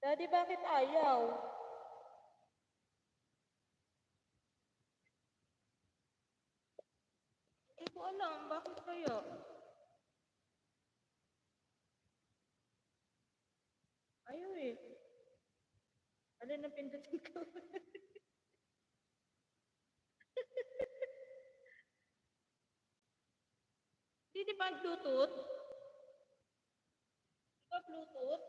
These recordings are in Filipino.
Daddy, bakit ayaw? Hindi ko alam, bakit kaya? Ayaw eh. Ano na pindutin ko? Hindi, di ba Bluetooth? Di ba Bluetooth?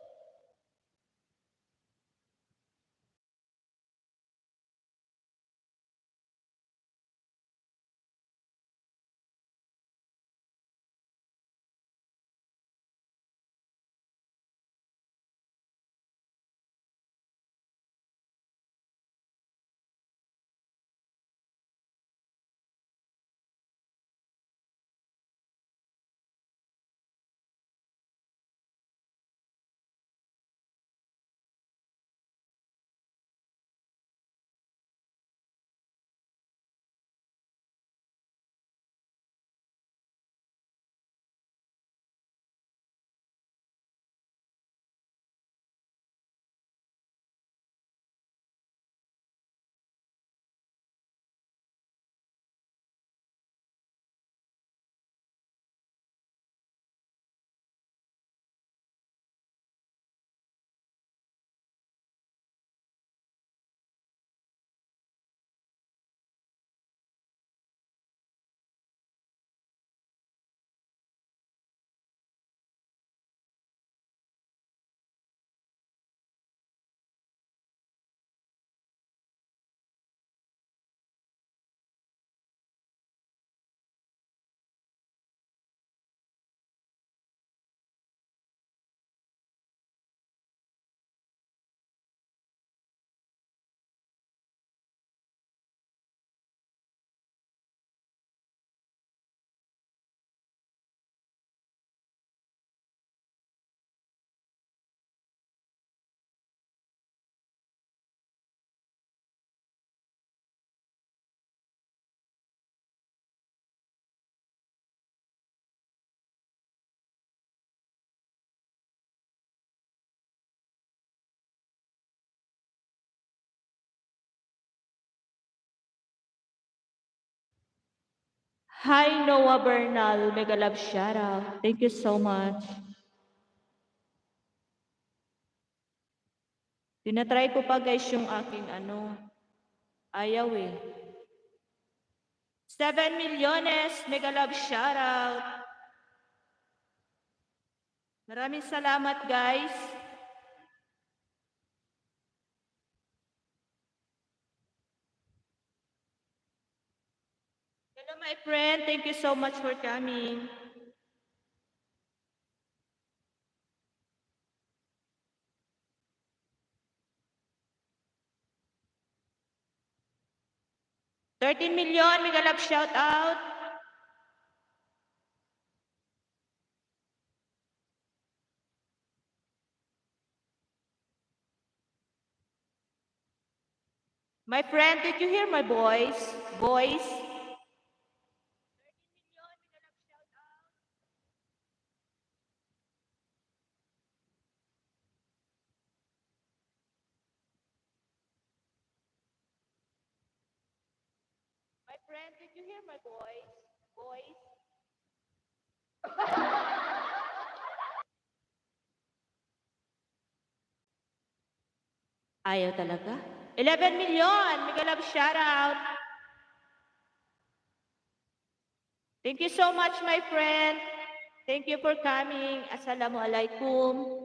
Hi, Noah Bernal. Mega love shoutout. Thank you so much. Tinatry ko pa guys yung aking ayaw eh. 7 milyones. Mega love shoutout. Maraming salamat guys. Hello my friend. Thank you so much for coming. $13 million. Mega love shoutout. My friend, did you hear my voice? Voice? My friend, did you hear my voice? Voice? Ayaw talaga? 11 million! Mega love shoutout! Thank you so much, my friend. Thank you for coming. Assalamualaikum.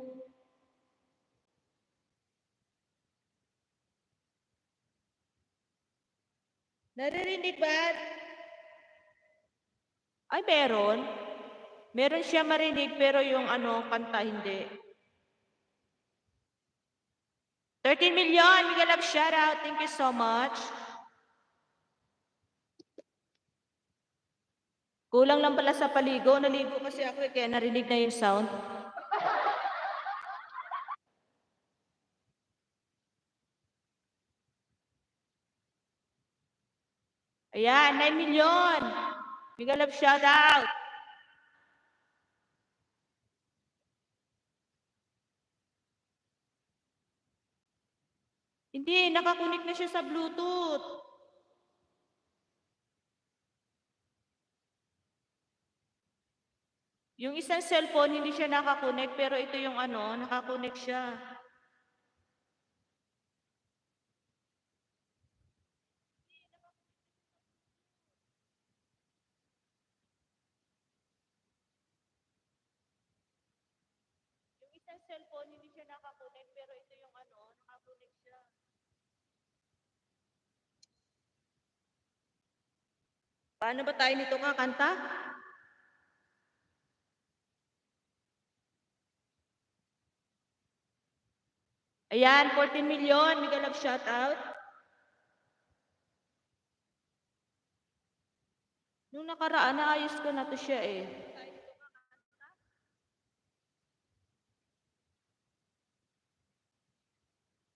Naririnig ba? Ay, meron. Meron siya marinig pero yung kanta hindi. 13 million. Mega love shoutout. Thank you so much. Kulang lang pala sa paligo. Naligo kasi ako kaya narinig na yung sound. Ayan, 9 million. Mega love shoutout. Hindi, nakakunik na siya sa Bluetooth. Yung isang cellphone, hindi siya nakakunik, pero ito yung ano, nakakunik siya. Yung isang cellphone, hindi siya nakakunik, pero ito yung ano, nakakunik siya. Paano ba tayo nito kakanta? Ayan, 14 million. Mega love shoutout. Nung nakaraan, naayos ko na to siya eh.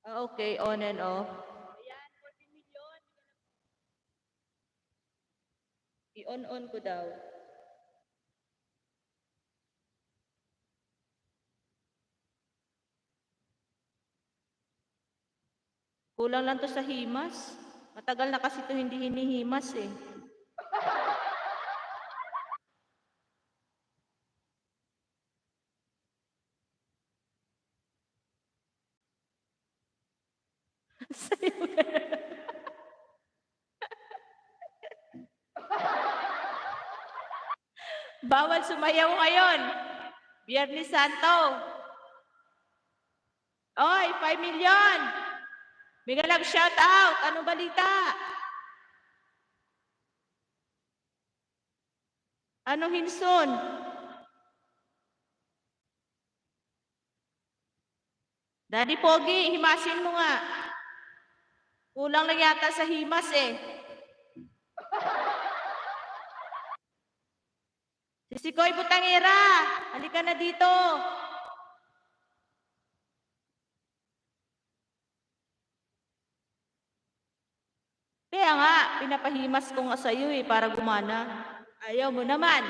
Okay, on and off. Ayan, 14 million. I-on-on ko daw. Kulang lang to sa himas. Matagal na kasi to hindi hinihimas eh. Bawal sumayaw ngayon. Biyernes Santo. Oy, 5 million. Mega love shout out. Anong balita? Anong hinson? Daddy Pogi, himasin mo nga. Kulang lang yata sa himas eh. Sisikoy Butangera, halika na dito. Kaya nga, pinapahimas ko nga sa'yo eh, para gumana. Ayaw mo naman.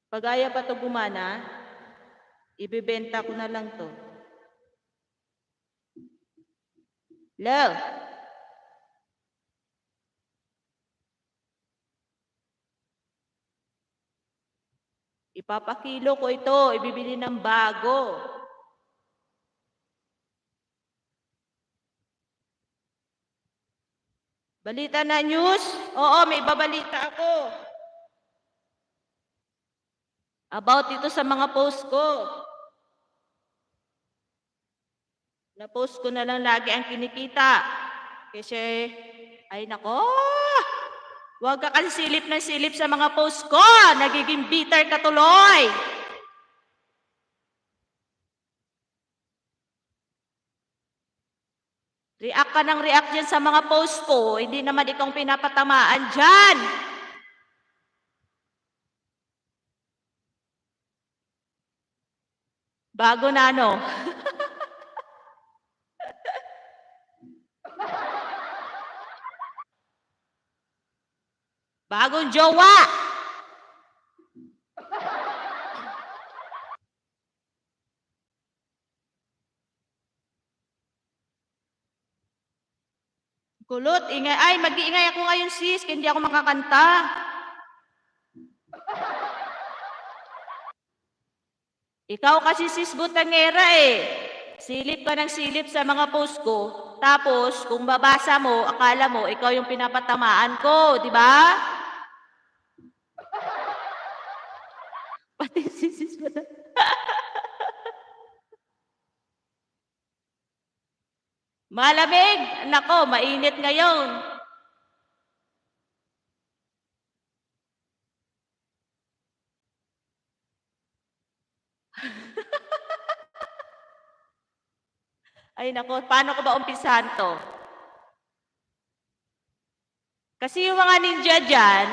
Pag ayaw pa to gumana, ibibenta ko na lang to. Hello? Ipapakilo ko ito, ibibili ng bago. Balita na news? Oo, may babalita ako. About ito sa mga post ko. Na-post ko na lang lagi ang kinikita. Kasi, ay nako, huwag ka kasi silip ng silip sa mga post ko. Nagiging bitter ka tuloy. React ka ng react dyan sa mga post ko. Hindi naman ikaw pinapatamaan dyan. Bago na ano. Bagong jowa. Kulot, ingay. Ay, mag-iingay ako ngayon sis, hindi ako makakanta. Ikaw kasi sis Butangera eh. Silip ka ng silip sa mga post ko. Tapos, kung babasa mo, akala mo, ikaw yung pinapatamaan ko, di ba? Pati si sis Butangera. Malamig! Nako, mainit ngayon. Ay nako, paano ko ba umpisahan to? Kasi yung mga ninja dyan,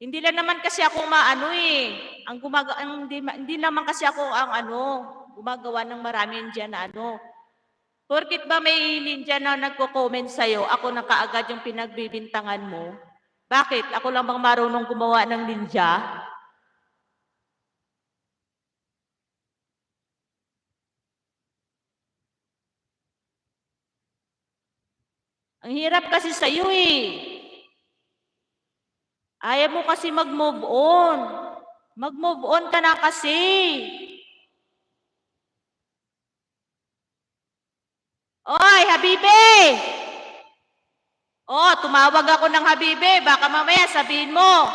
hindi lang naman kasi ako maano eh. Hindi naman kasi ako ang gumagawa ng maraming dyan na ano. Porkit ba may ninja na nagko-comment sa'yo, ako na kaagad yung pinagbibintangan mo? Bakit? Ako lang bang marunong gumawa ng ninja? Ang hirap kasi sa'yo eh. Ayaw mo kasi mag-move on. Mag-move on ka na kasi. Oy, Habibe! Oh, tumawag ako ng Habibe. Baka mamaya sabihin mo,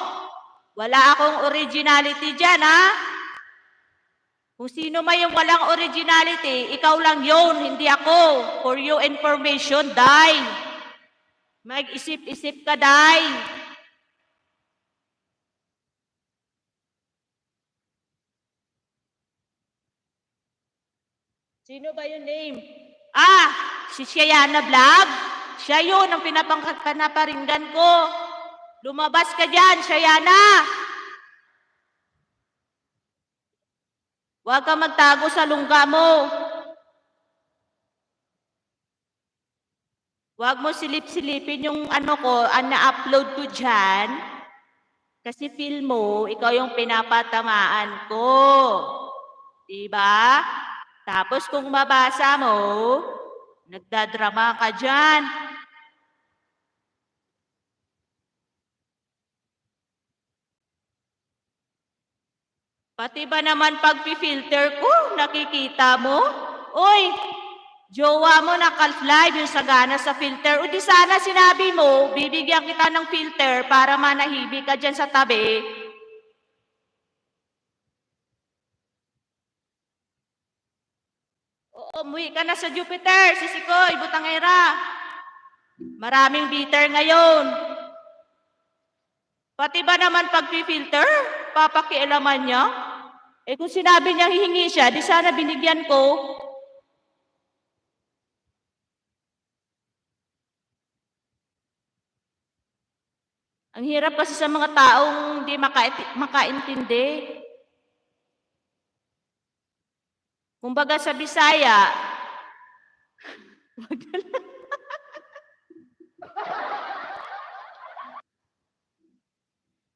wala akong originality dyan, ha? Kung sino man yung walang originality, ikaw lang yun, hindi ako. For your information, Day. Mag-isip-isip ka, Day. Sino ba yung name? Ah, si Shayana Vlog. Siya yun ang pinaparinggan ko. Lumabas ka dyan, Shayana. Huwag ka magtago sa lungga mo. Huwag mo silip-silipin yung ano ko, ang na-upload ko dyan. Kasi feel mo, ikaw yung pinapatamaan ko. Diba? Tapos kung mabasa mo, nagdadrama ka dyan. Pati ba naman pag-filter ko, nakikita mo? Uy, jowa mo naka-live yung sagana sa filter. O di sana sinabi mo, bibigyan kita ng filter para manahimik ka dyan sa tabi. Oo, umuwi ka na sa Jupiter, sisikoy, butangera. Maraming bitter ngayon. Pati ba naman pag-filter, papakialaman niya? Eh kung sinabi niya hihingi siya, di sana binigyan ko. Ang hirap kasi sa mga taong hindi makaintindi. Kumbaga sa Bisaya,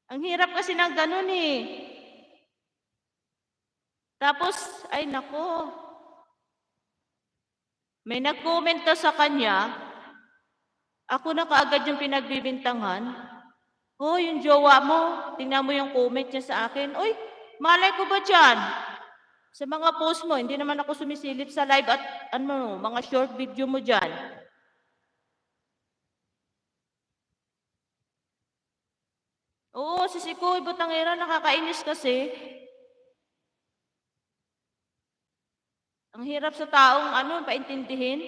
ang hirap kasi ng ganun eh. Tapos, ay nako, may nag-comment ka sa kanya, ako na kaagad yung pinagbibintangan. Oh, yung jowa mo, tingnan mo yung comment niya sa akin. Uy, malay ko ba dyan? Sa mga post mo, hindi naman ako sumisilip sa live at ano, mga short video mo dyan. Oo, sisikoy, butangera, nakakainis kasi. Ang hirap sa taong ano, paintindihin.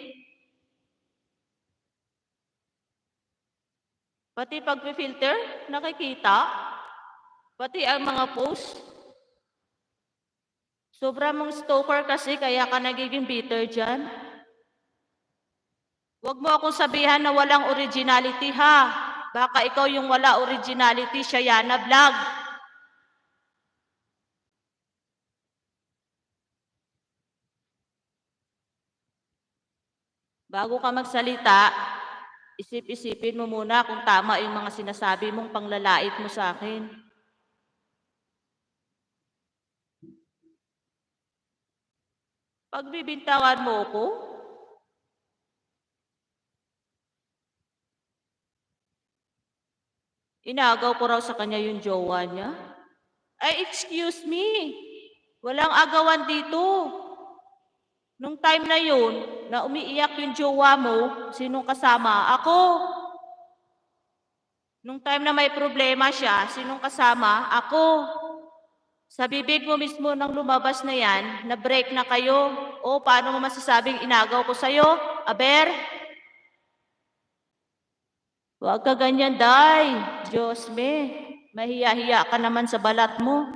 Pati pag-filter, nakikita. Pati ang mga post. Sobra mong stalker kasi, kaya ka nagiging bitter dyan. Huwag mo akong sabihan na walang originality ha. Baka ikaw yung wala originality, Shayana Vlog. Bago ka magsalita, isip-isipin mo muna kung tama yung mga sinasabi mong panglalait mo sa akin. Pagbibintangan mo ko, inagaw ko raw sa kanya yung jowa niya. Ay, excuse me. Walang agawan dito. Nung time na yun, na umiiyak yung jowa mo, sinong kasama? Ako. Nung time na may problema siya, sinong kasama? Ako. Sa bibig mo mismo nang lumabas na yan, na-break na kayo. O, paano mo masasabing inagaw ko sa'yo? Aber? Huwag ka ganyan, Day. Diyos me, mahiya-hiya ka naman sa balat mo.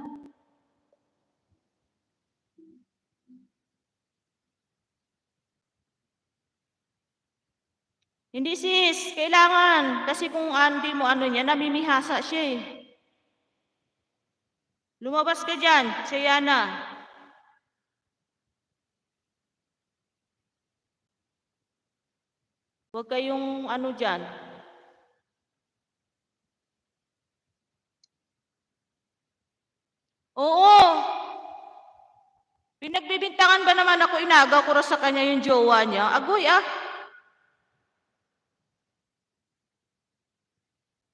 Hindi sis, kailangan. Kasi kung hindi mo ano niya, namimihasa siya eh. Lumabas ka dyan, Shayana. Huwag kayong ano dyan. Oo. Pinagbibintangan ba naman ako, inagaw ko sa kanya yung jowa niya? Agoy ah.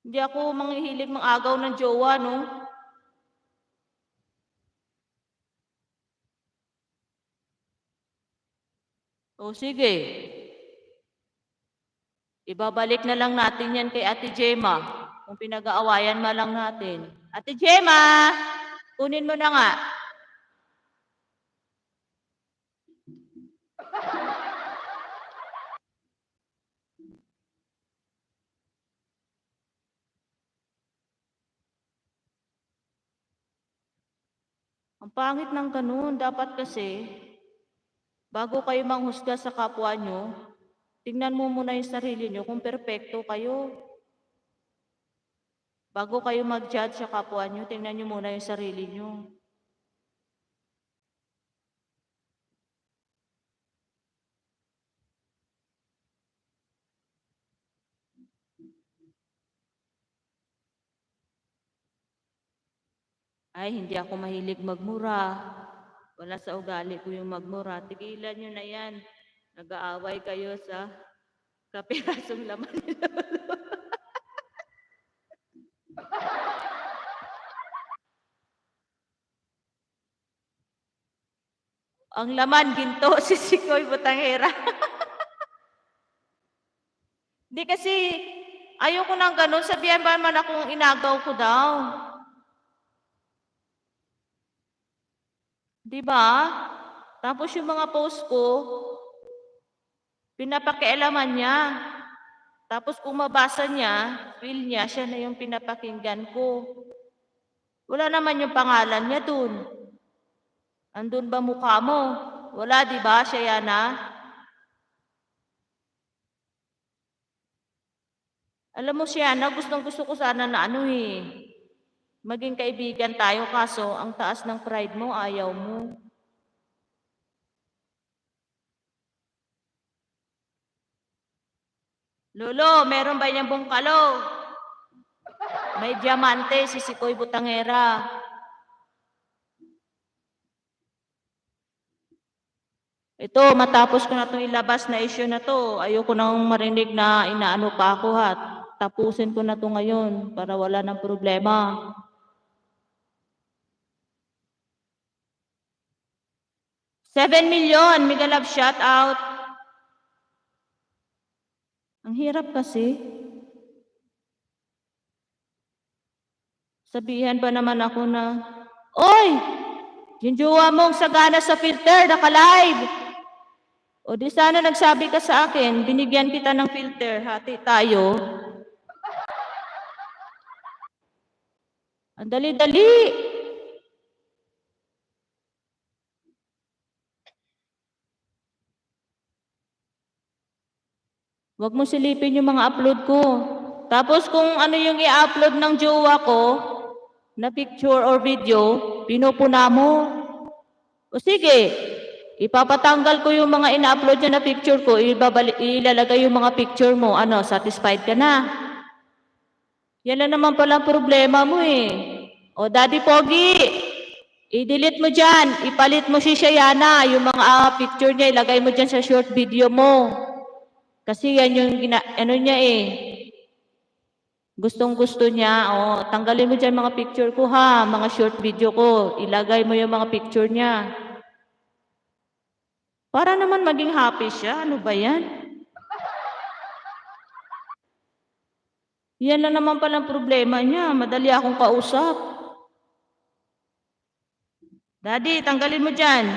Hindi ako manghihilig mang-agaw ng jowa, no? O sige. Ibabalik na lang natin yan kay Ate Gemma. Kung pinag-aawayan ma lang natin. Ate Gemma, kunin mo na nga. Ang pangit ng ganun. Dapat kasi, bago kayo manghusga sa kapwa nyo, tingnan mo muna yung sarili nyo kung perpekto kayo. Bago kayo mag-judge sa kapwa nyo, tingnan nyo muna yung sarili nyo. Ay, hindi ako mahilig magmura. Wala sa ugali ko yung magmura. Tigilan nyo na yan. Nag-aaway kayo sa kapirasong laman nila. Ang laman, ginto, sisikoy, butangera. Hindi kasi, ayoko nang ganun. Sabihan ba naman akong inagaw ko daw? Di ba? Tapos yung mga post ko, pinapakialaman niya. Tapos kung mabasa niya, feel niya, siya na yung pinapakinggan ko. Wala naman yung pangalan niya dun. Andun ba mukha mo? Wala, di ba, Shayana? Alam mo, Shayana, gustong-gusto ko sana na maging kaibigan tayo, kaso ang taas ng pride mo, ayaw mo. Lolo, meron ba niyang bungkalo? May diamante, sisikoy butangera. Ito, matapos ko na itong ilabas na issue na to, ayoko nang marinig na inaano pa ako ha. Tapusin ko na to ngayon para wala ng problema. $7 million, Mega Love, shout out. Ang hirap kasi. Sabihan ba naman ako na, oy, yung jowa mong sagana sa filter, naka-live. O di sana nagsabi ka sa akin, binigyan kita ng filter, hati tayo. Ang dali-dali. Huwag mo silipin yung mga upload ko. Tapos kung ano yung i-upload ng jowa ko, na picture or video, pinupuna mo. O sige, ipapatanggal ko yung mga ina-upload niya na picture ko, ilalagay yung mga picture mo, satisfied ka na? Yan na naman pala ang problema mo eh. O Daddy Pogi, i-delete mo dyan, ipalit mo si Shayana, yung mga picture niya, ilagay mo dyan sa short video mo. Kasi yan yung niya eh. Gustong-gusto niya, tanggalin mo dyan mga picture ko ha, mga short video ko, ilagay mo yung mga picture niya. Para naman maging happy siya, ano ba yan? Yan na naman palang problema niya, madali akong kausap. Daddy, tanggalin mo dyan.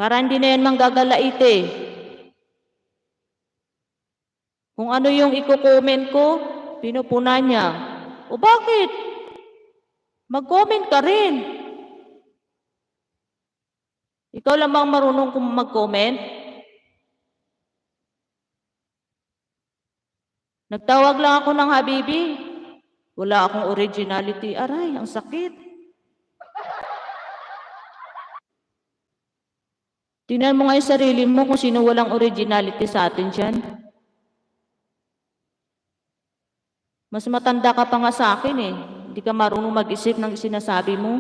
Para hindi na yan manggagalait eh. Kung ano yung i-comment ko, pinupuna niya. O bakit? Mag-comment ka rin. Ikaw lamang marunong mag-comment? Nagtawag lang ako ng Habibi. Wala akong originality. Aray, ang sakit. Tingnan mo nga yung sarili mo kung sino walang originality sa atin dyan. Mas matanda ka pa nga sa akin eh. Hindi ka marunong mag-isip ng sinasabi mo.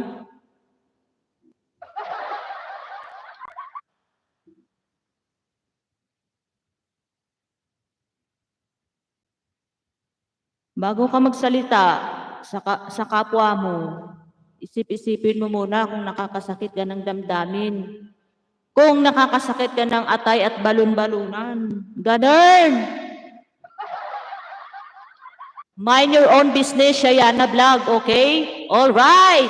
Bago ka magsalita sa kapwa mo, isip-isipin mo muna kung nakakasakit ka ng damdamin. Kung nakakasakit ka ng atay at balon-balunan. Ganun! Mind your own business, Shayana Vlog, okay? All right.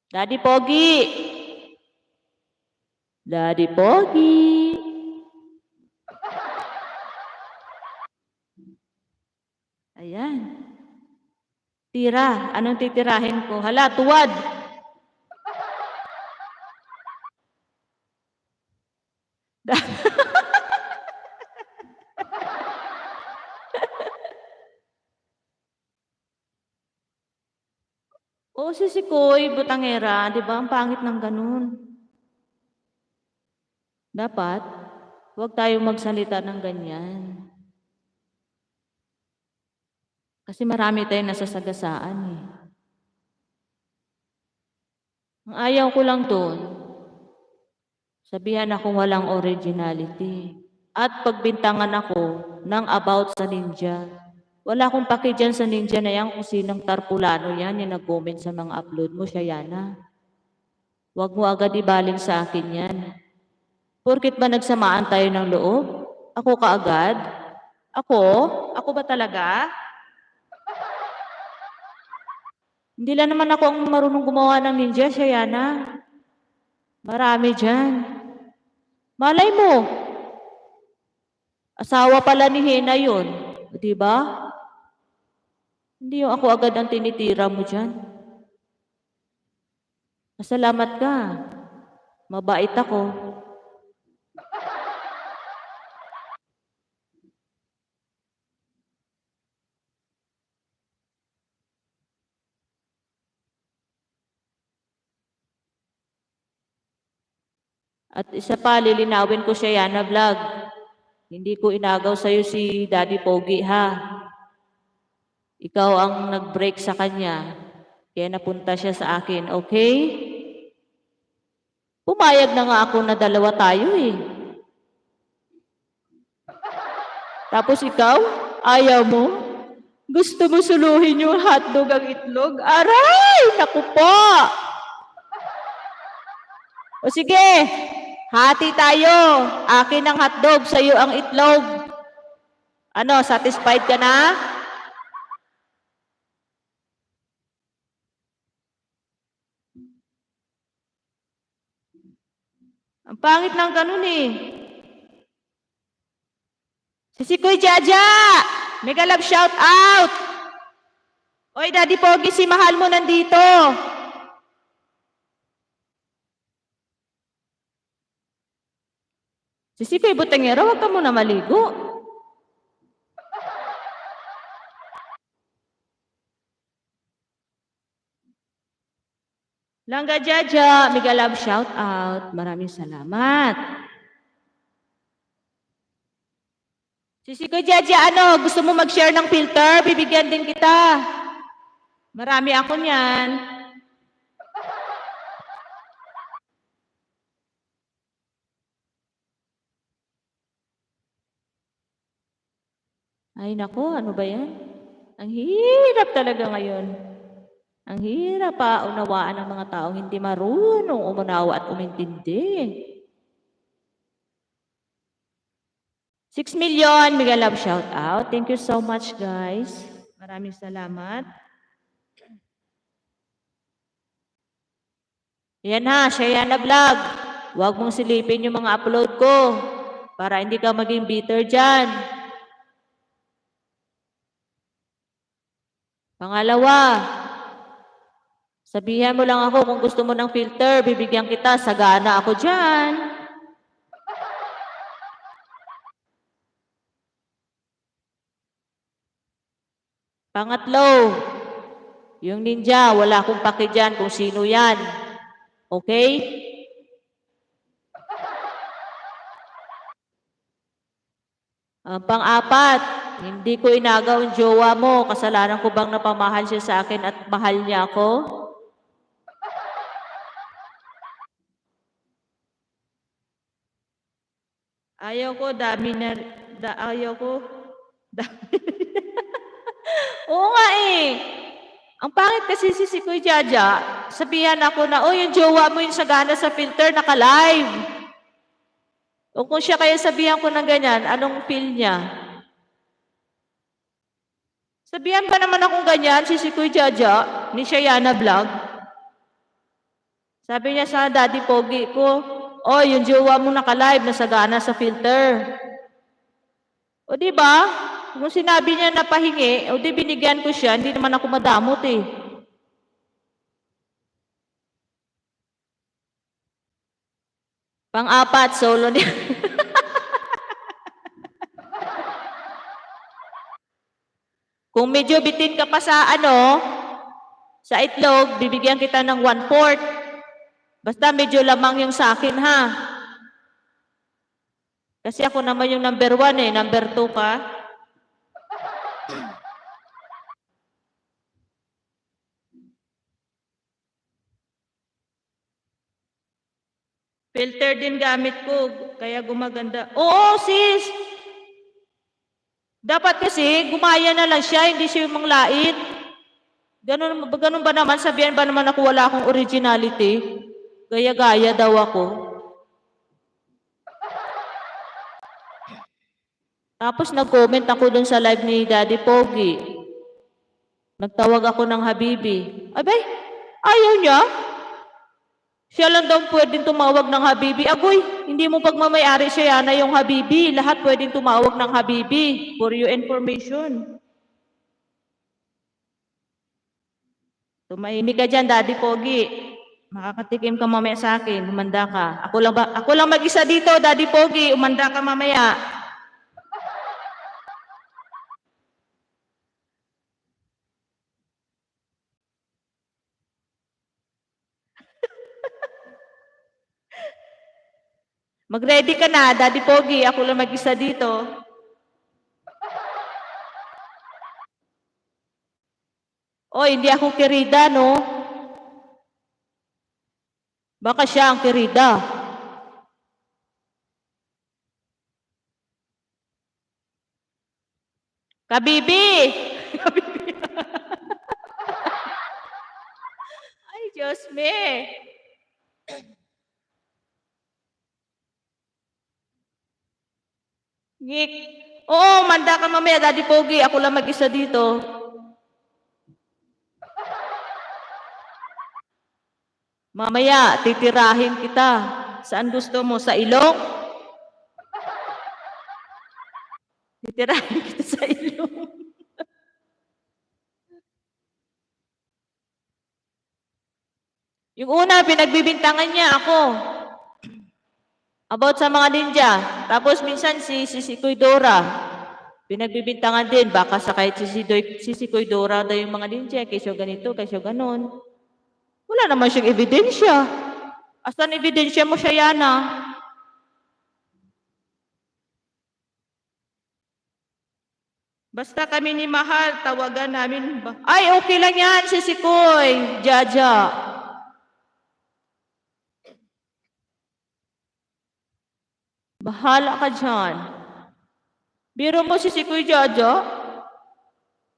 Daddy Pogi. Daddy Pogi. Ayan. Tira. Anong titirahin ko? Hala, tuwad. O si Sikoy, butangera, di ba? Ang pangit ng ganun. Dapat, huwag tayong magsalita ng ganyan. Kasi marami tayong nasasagasaan eh. Ang ayaw ko lang doon, sabihan akong walang originality. At pagbintangan ako ng about sa ninja. Wala akong paki dyan sa ninja na yan kung sinong tarpulano yan yung nag-comment sa mga upload mo, Shayana. Huwag mo agad ibaling sa akin yan. Porkit ba nagsamaan tayo ng loob? Ako kaagad? Ako? Ako ba talaga? Hindi lang naman ako ang marunong gumawa ng ninja, Shayana. Marami dyan. Malay mo, asawa pala ni Hena yun. Di ba? Hindi yung ako agad ang tinitira mo dyan. Masalamat ka. Mabait ako. At isa pa, lilinawin ko siya Yana Vlog. Hindi ko inagaw sa'yo si Daddy Pogi, ha? Ikaw ang nag-break sa kanya. Kaya napunta siya sa akin, okay? Pumayag na nga ako na dalawa tayo eh. Tapos ikaw, ayaw mo? Gusto mo suluhin yung hotdog ang itlog? Aray! Naku po! O sige, hati tayo. Akin ang hotdog, sa'yo ang itlog. Ano, satisfied ka na? Ang pangit ng ganun eh. Si Sikoy Jaja! Mega love shout out! Oy, Daddy Pogi, si mahal mo nandito. Si Sikoy Butengero, wag ka muna maligo. Langga Jaja, mega love shout out. Maraming salamat. Si Sikoy Jaja, ano, gusto mo mag-share ng filter? Bibigyan din kita. Marami ako niyan. Ay nako, ano ba yan? Ang hirap talaga ngayon. Ang hirap pa unawaan ng mga taong hindi marunong umunawa at umintindi. 6 million, mega love shout out. Thank you so much, guys. Maraming salamat. Yan ha, Shayana Vlog. Huwag mong silipin yung mga upload ko para hindi ka maging bitter dyan. Pangalawa, sabihan mo lang ako kung gusto mo ng filter, bibigyan kita, sagana ako dyan. Pangatlo, yung ninja, wala akong paki dyan kung sino yan. Okay? Pang-apat, hindi ko inagaw ang jowa mo. Kasalanan ko bang napamahal siya sa akin at mahal niya ako? Ayaw ko, dami na, ayaw ko. Oo nga eh. Ang pangit kasi si Kuya Jaja, sabihan ako na, oh, yung jowa mo yung sagana sa filter, naka-live. O kung siya kaya sabihan ko ng ganyan, anong feel niya? Sabihan ba naman akong ganyan, si Kuya Jaja, ni Shayana Vlog? Sabi niya sa daddy pogi ko, oh, yung jowa mo naka-live, nasagana sa filter. O di ba? Kung sinabi niya na pahingi, o di binigyan ko siya, hindi naman ako madamot eh. Pang-apat, solo niya. Kung medyo bitin ka pa sa sa itlog, bibigyan kita ng 1/4. Basta medyo lamang yung sa akin, ha? Kasi ako naman yung number 1 eh, number 2 ka. Filter din gamit ko, kaya gumaganda. Oo, sis! Dapat kasi, gumaya na lang siya, hindi siya yung manglait. Ganun ba naman, sabihan ba naman ako wala akong originality? Gaya-gaya daw ako. Tapos nag-comment ako dun sa live ni Daddy Pogi. Nagtawag ako ng Habibi. Abay, ayaw niya? Siya lang daw pwedeng tumawag ng Habibi. Agoy, hindi mo pagmamayari siya na yung Habibi. Lahat pwedeng tumawag ng Habibi. For your information. Tumahimik ka dyan, Daddy Pogi. Makakatikim ka mamaya sa akin. Umanda ka. Ako lang mag-isa dito, Daddy Pogi. Umanda ka mamaya. Mag-ready ka na, Daddy Pogi. Ako lang mag-isa dito. Oh, hindi ako kirida, no? Baka siya ang kirida. Kabibi! Ay, Diyos me! Ngik. Oo, manda ka mamaya, Daddy Pogi. Ako lang mag-isa dito. Mamaya, titirahin kita. Saan gusto mo? Sa ilong? Titirahin kita sa ilong. Yung una, pinagbibintangan niya ako. About sa mga ninja. Tapos minsan si Kuy Dora. Pinagbibintangan din. Baka sa kahit si Kuy Dora daw yung mga ninja. Kesyo ganito, kesyo ganon. Wala naman siyang ebidensya. Asan ebidensya mo siya, Yana? Basta kami ni Mahal, tawagan namin ba? Ay, okay lang yan, si Sikoy, Jaja. Bahala ka dyan. Biro mo si Sikoy, Jaja?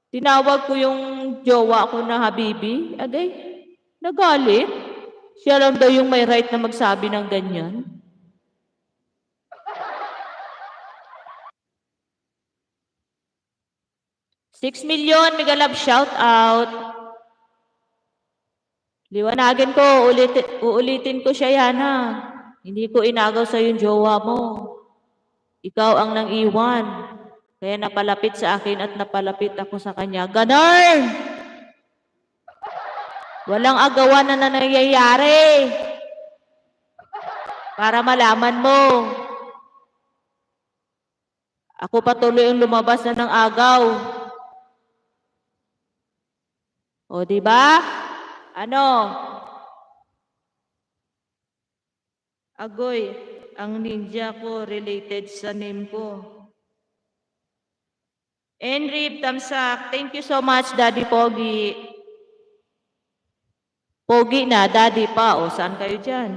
Tinawag ko yung jowa ko na Habibi. Agay, nagalit. Siya lang daw yung may right na magsabi ng ganyan. $6 million, Mega Love, shout out. Liwanagin ko, uulitin ko siya, Yana. Hindi ko inagaw sa yung jowa mo. Ikaw ang nang iwan. Kaya napalapit sa akin at napalapit ako sa kanya. Ganon! Walang agawan na nangyayari. Para malaman mo. Ako patuloy ang lumabas na ng agaw. O, di ba? Ano? Agoy, ang ninja ko related sa name ko. Enrib Tamsak, thank you so much, Daddy Pogi. Pogi na, Daddy pa. O, saan kayo dyan?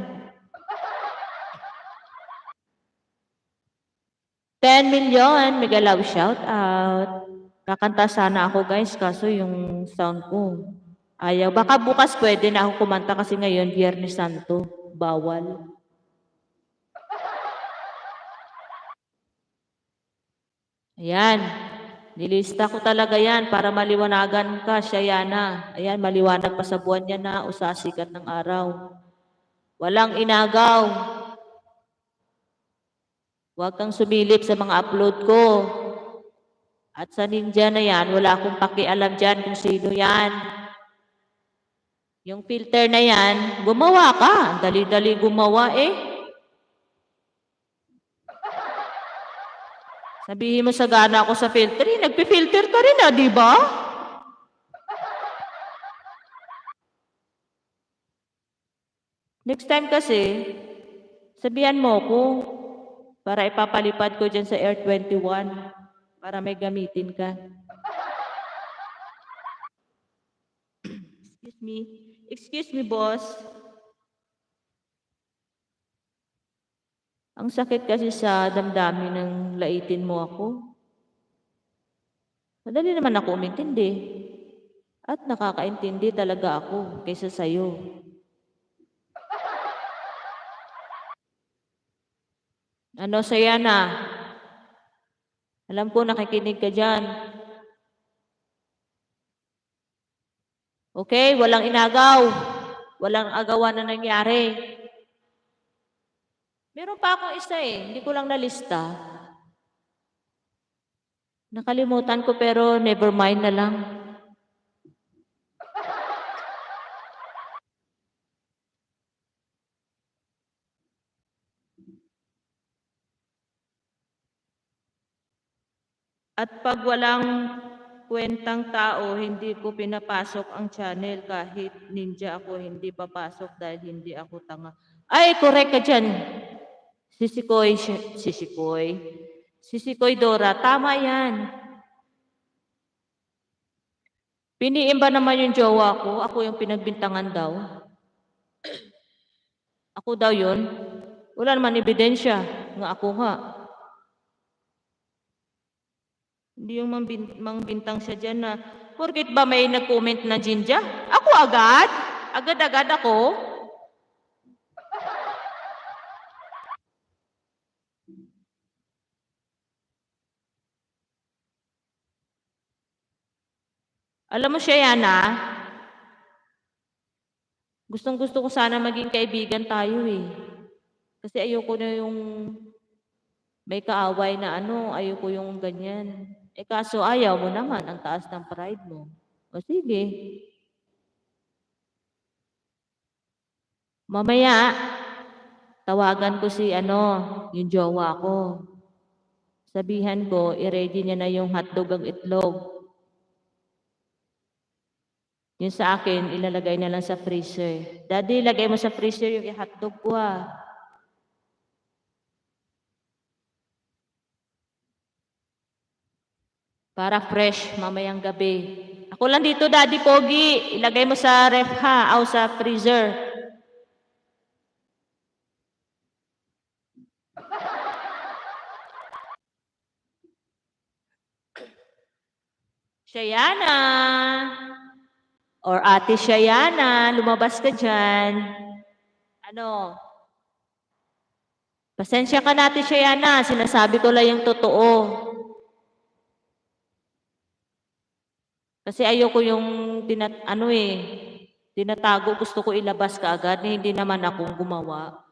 10 million, mega love shout out. Kakanta sana ako guys, kaso yung sound ko ayaw. Baka bukas pwede na ako kumanta kasi ngayon, Biyernes Santo. Bawal. Ayan. Nilista ko talaga yan para maliwanagan ka, Shayana. Ayan, maliwanag pa sa buwan yan na o sa sikat ng araw. Walang inagaw. Huwag kang sumilip sa mga upload ko. At sa ninja na yan, wala akong pakialam dyan kung sino yan. Yung filter na yan, gumawa ka. Ang dali-dali gumawa eh. Sabihin mo sagana ako sa filter, eh, nagpi-filter ka rin di ba? Next time kasi, sabihan mo ko para ipapalipad ko dyan sa Air 21 para may gamitin ka. Excuse me. Excuse me, boss. Ang sakit kasi sa damdamin ng laitin mo ako. Madali naman ako umintindi. At nakakaintindi talaga ako kaysa sa'yo. Ano, Sayana? Alam ko nakikinig ka dyan. Okay, walang inagaw. Walang agawan na nangyari. Meron pa akong isa eh, hindi ko lang nalista. Nakalimutan ko pero never mind na lang. At pag walang kwentang tao, hindi ko pinapasok ang channel kahit ninja ako, hindi papasok dahil hindi ako tanga. Ay, correct ka dyan. Sisikoy Dora, tama yan. Piniin ba naman yung jowa ko? Ako yung pinagbintangan daw. Ako daw yun. Wala naman ebidensya. Nga ako nga. Hindi yung mangbintang siya dyan na, porkit ba may nag-comment na Jinja? Ako agad? Agad-agad ako? Alam mo siya yan gustong-gusto ko sana maging kaibigan tayo eh. Kasi ayoko na yung may kaaway na ayoko yung ganyan. Eh kaso ayaw mo naman, ang taas ng pride mo. O sige. Mamaya, tawagan ko si yung jowa ko. Sabihan ko, i-ready niya na yung hotdog ang itlog. Yung sa akin, ilalagay na lang sa freezer. Daddy, lagay mo sa freezer yung hotdog ko Para fresh mamayang gabi. Ako lang dito, Daddy Pogi. Ilagay mo sa ref o sa freezer. Shayana. Or Ate Shayana, lumabas ka dyan. Pasensya ka natin, Shayana. Sinasabi ko lang yung totoo. Kasi ayoko yung tinatago. Gusto ko ilabas ka agad na hindi naman akong gumawa.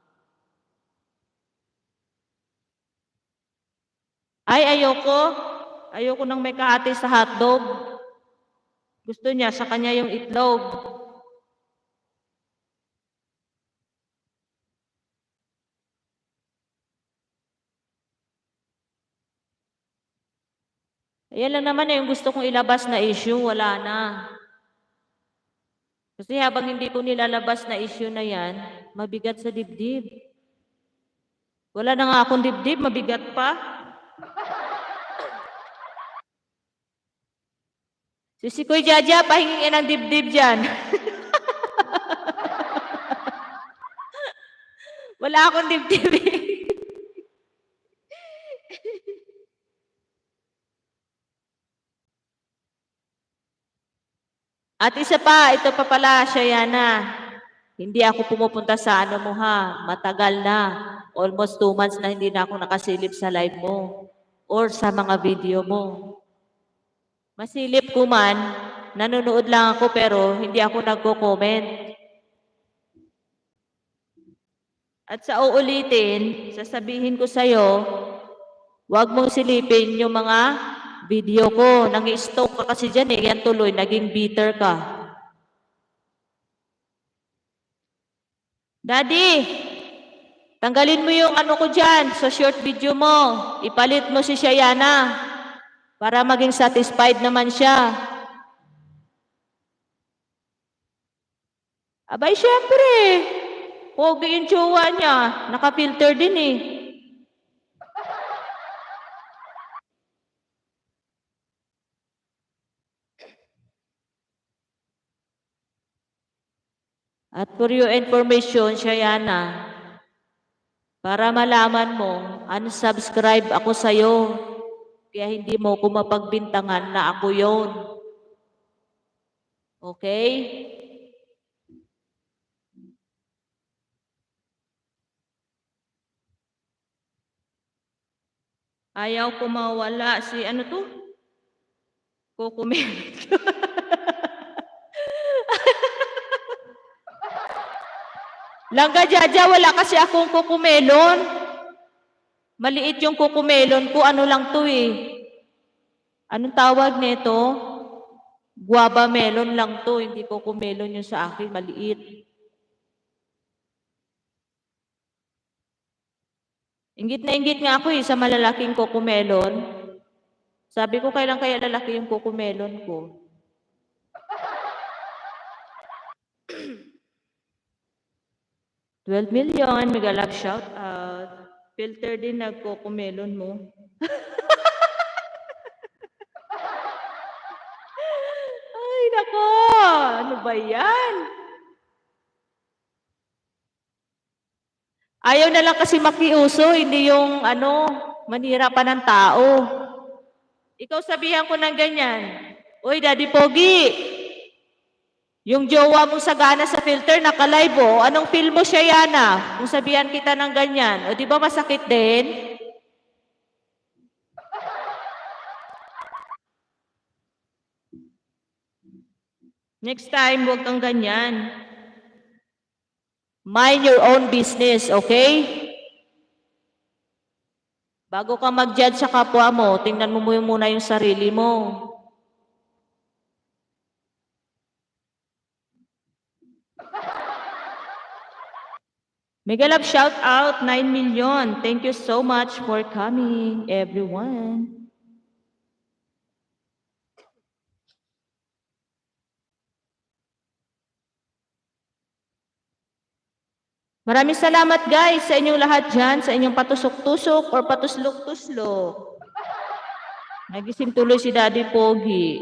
Ay, ayoko. Ayoko nang may kahati sa hotdog. Gusto niya sa kanya yung itlog. Ayan lang naman yung gusto kong ilabas na issue, wala na. Kasi habang hindi ko nilalabas na issue na yan, mabigat sa dibdib. Wala na nga akong dibdib, mabigat pa. Si Kuya Jaja, pahingin ng dibdib dyan. Wala akong dibdib eh. At isa pa, ito pa pala, Shayana. Hindi ako pumupunta sa ano mo ha. Matagal na. Almost 2 months na hindi na ako nakasilip sa live mo or sa mga video mo. Masilip ko man, nanonood lang ako pero hindi ako nagko-comment. At sa uulitin, sasabihin ko sa'yo, huwag mong silipin yung mga video ko. Nang-i-stalk ka kasi dyan eh. Yan tuloy, naging bitter ka. Daddy, tanggalin mo yung ano ko dyan sa short video mo. Ipalit mo si Shayana para maging satisfied naman siya. Abay, syempre. Pogi yung jowa niya. Naka-filter din eh. At for your information, Shayana, para malaman mo, unsubscribe ako sa'yo. Kaya hindi mo ko mapagbintangan na ako yon. Okay? Ayaw ko mawala si ano to? Kukumin. Langga Jaja, wala kasi akong kukumelon. Maliit yung kukumelon ko, ano lang to eh. Anong tawag nito? Guava melon lang to, hindi kukumelon yung sa akin, maliit. Ingit nga ako eh sa malalaking kukumelon. Sabi ko, kailan kaya lalaki yung kukumelon ko? $12 million, mega love shout out. Filter din nagkukumelon mo. Ay, nako! Ano ba yan? Ayaw na lang kasi makiuso, hindi yung ano, manira pa ng tao. Ikaw sabihan ko ng ganyan, Uy, Daddy Pogi, yung jowa mo sagana sa filter, naka-live oh. Anong feel mo siya yana? Kung sabihan kita ng ganyan. O di ba masakit din? Next time, huwag kang ganyan. Mind your own business, okay? Bago ka mag-judge sa kapwa mo, tingnan mo muna yung sarili mo. Mega love shout out, 9 million. Thank you so much for coming, everyone. Maraming salamat guys sa inyong lahat dyan, sa inyong patusok-tusok or patuslok-tuslok. Nagising tuloy si Daddy Pogi.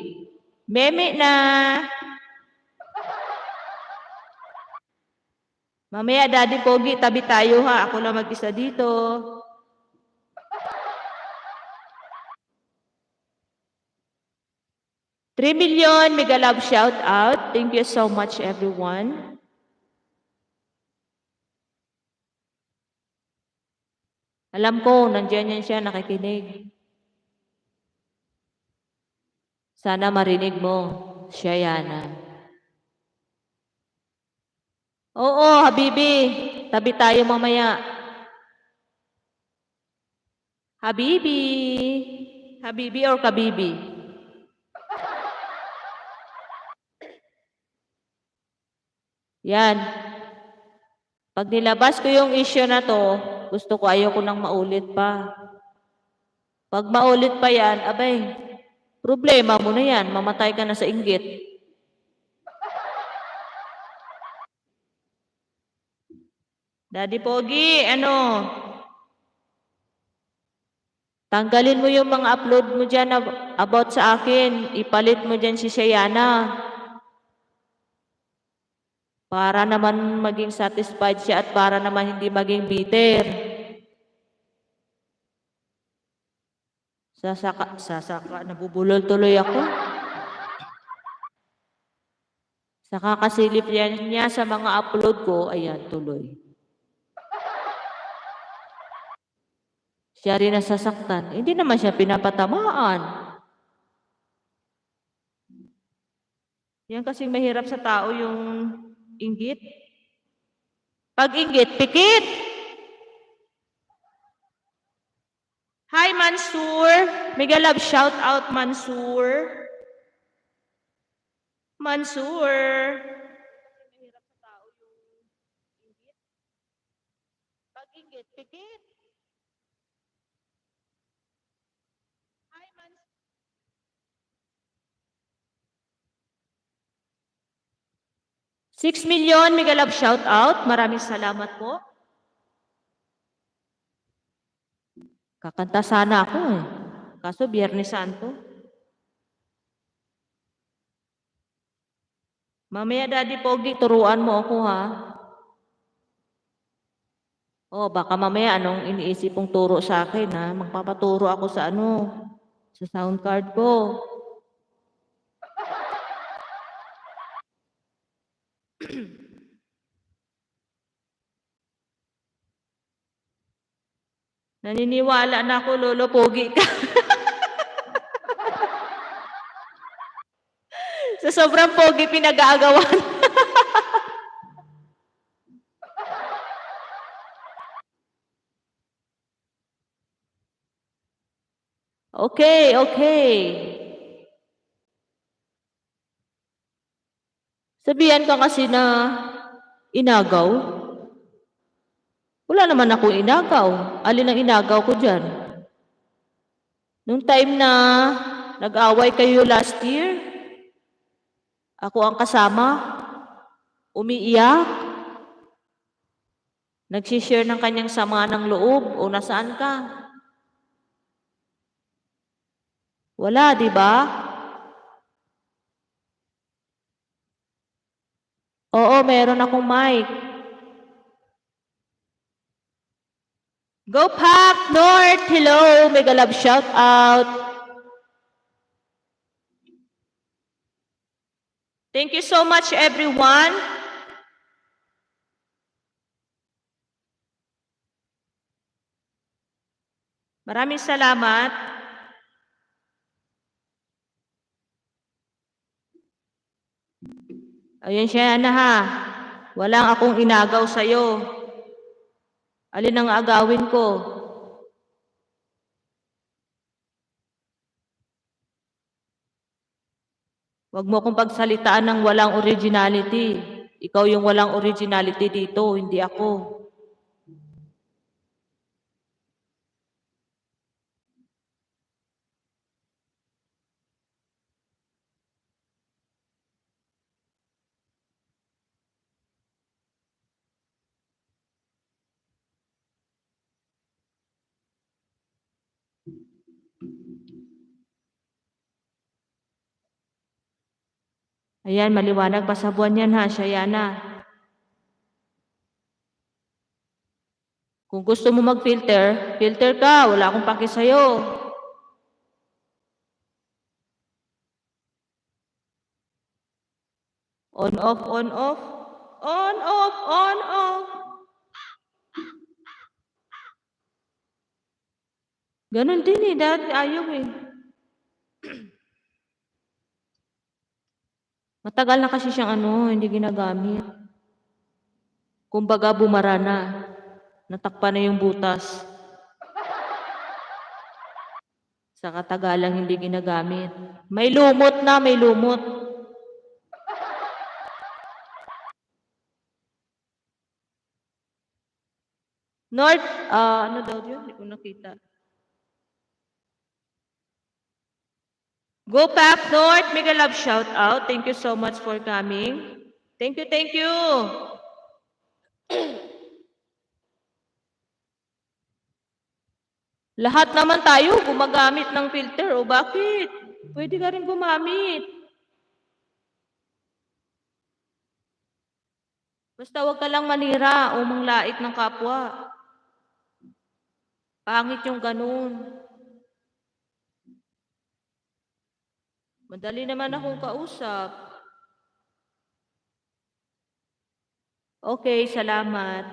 Meme na! Mamaya, Daddy Pogi, tabi tayo ha. Ako lang mag-isa dito. $3 million, mega love shout out. Thank you so much, everyone. Alam ko, nandiyan yan siya, nakikinig. Sana marinig mo, Shayana. Oo, Habibi. Tabi tayo mamaya. Habibi. Habibi or Kabibi? Yan. Pag nilabas ko yung issue na to, gusto ko ayoko nang maulit pa. Pag maulit pa yan, abay, problema mo na yan. Mamatay ka na sa inggit. Daddy Pogi, ano? Tanggalin mo yung mga upload mo dyan about sa akin. Ipalit mo dyan si Shayana. Para naman maging satisfied siya at para naman hindi maging bitter. Sasaka, nabubulol tuloy ako. Sa kakasilip niya sa mga upload ko, ayan, tuloy. Siya rin nasasaktan. Hindi naman siya pinapatamaan. Yan kasing mahirap sa tao yung inggit. Pag inggit, pikit! Hi, Mansur! Mega love shout out, Mansur! Mansur! Mahirap sa tao yung inggit. Pag inggit, pikit! Hi, Mansur! 6 million, mega love shout out. Maraming salamat po. Kakanta sana ako eh. Kaso Biyernes Santo. Mamaya, Daddy Pogi, turuan mo ako ha. Oh, baka mamaya anong iniisip mong turo sa akin ha. Magpapaturo ako sa sa sound card ko. Naniniwala na ako, Lolo Pogi ka. Sa sobrang pogi pinag-aagawan. Okay, okay. Sabihan ka kasi na inagaw. Wala naman akong inagaw. Alin ang inagaw ko dyan? Nung time na nag-away kayo last year, ako ang kasama, umiiyak, nagsishare ng kanyang sama ng loob o nasaan ka? Wala, di ba? Oo, meron akong mic. Go Pack North! Hello! Mega love shout out! Thank you so much, everyone. Maraming salamat. Ayun siya na ha. Walang akong inagaw sa'yo. Alin ang agawin ko? Huwag mo akong pagsalitaan ng walang originality. Ikaw yung walang originality dito, hindi ako. Ayan, maliwanag pa sa buwan yan ha, Shayana. Kung gusto mo mag-filter, filter ka. Wala akong paki sa'yo. On, off, on, off. On, off, on, off. Ganon din eh, dati ayaw eh. Matagal na kasi siyang hindi ginagamit. Kumbaga bumara na. Natakpan na yung butas. Sa katagalang hindi ginagamit. May lumot na, may lumot. North, ano daw yun? Hindi ko nakita. Go Pack North, mega love shout out. Thank you so much for coming. Thank you, thank you. Lahat naman tayo gumagamit ng filter, o bakit? Pwede ka rin gumamit. Basta wag ka lang manira o manglait ng kapwa. Pangit yung ganun. Madali naman akong kausap. Okay, salamat.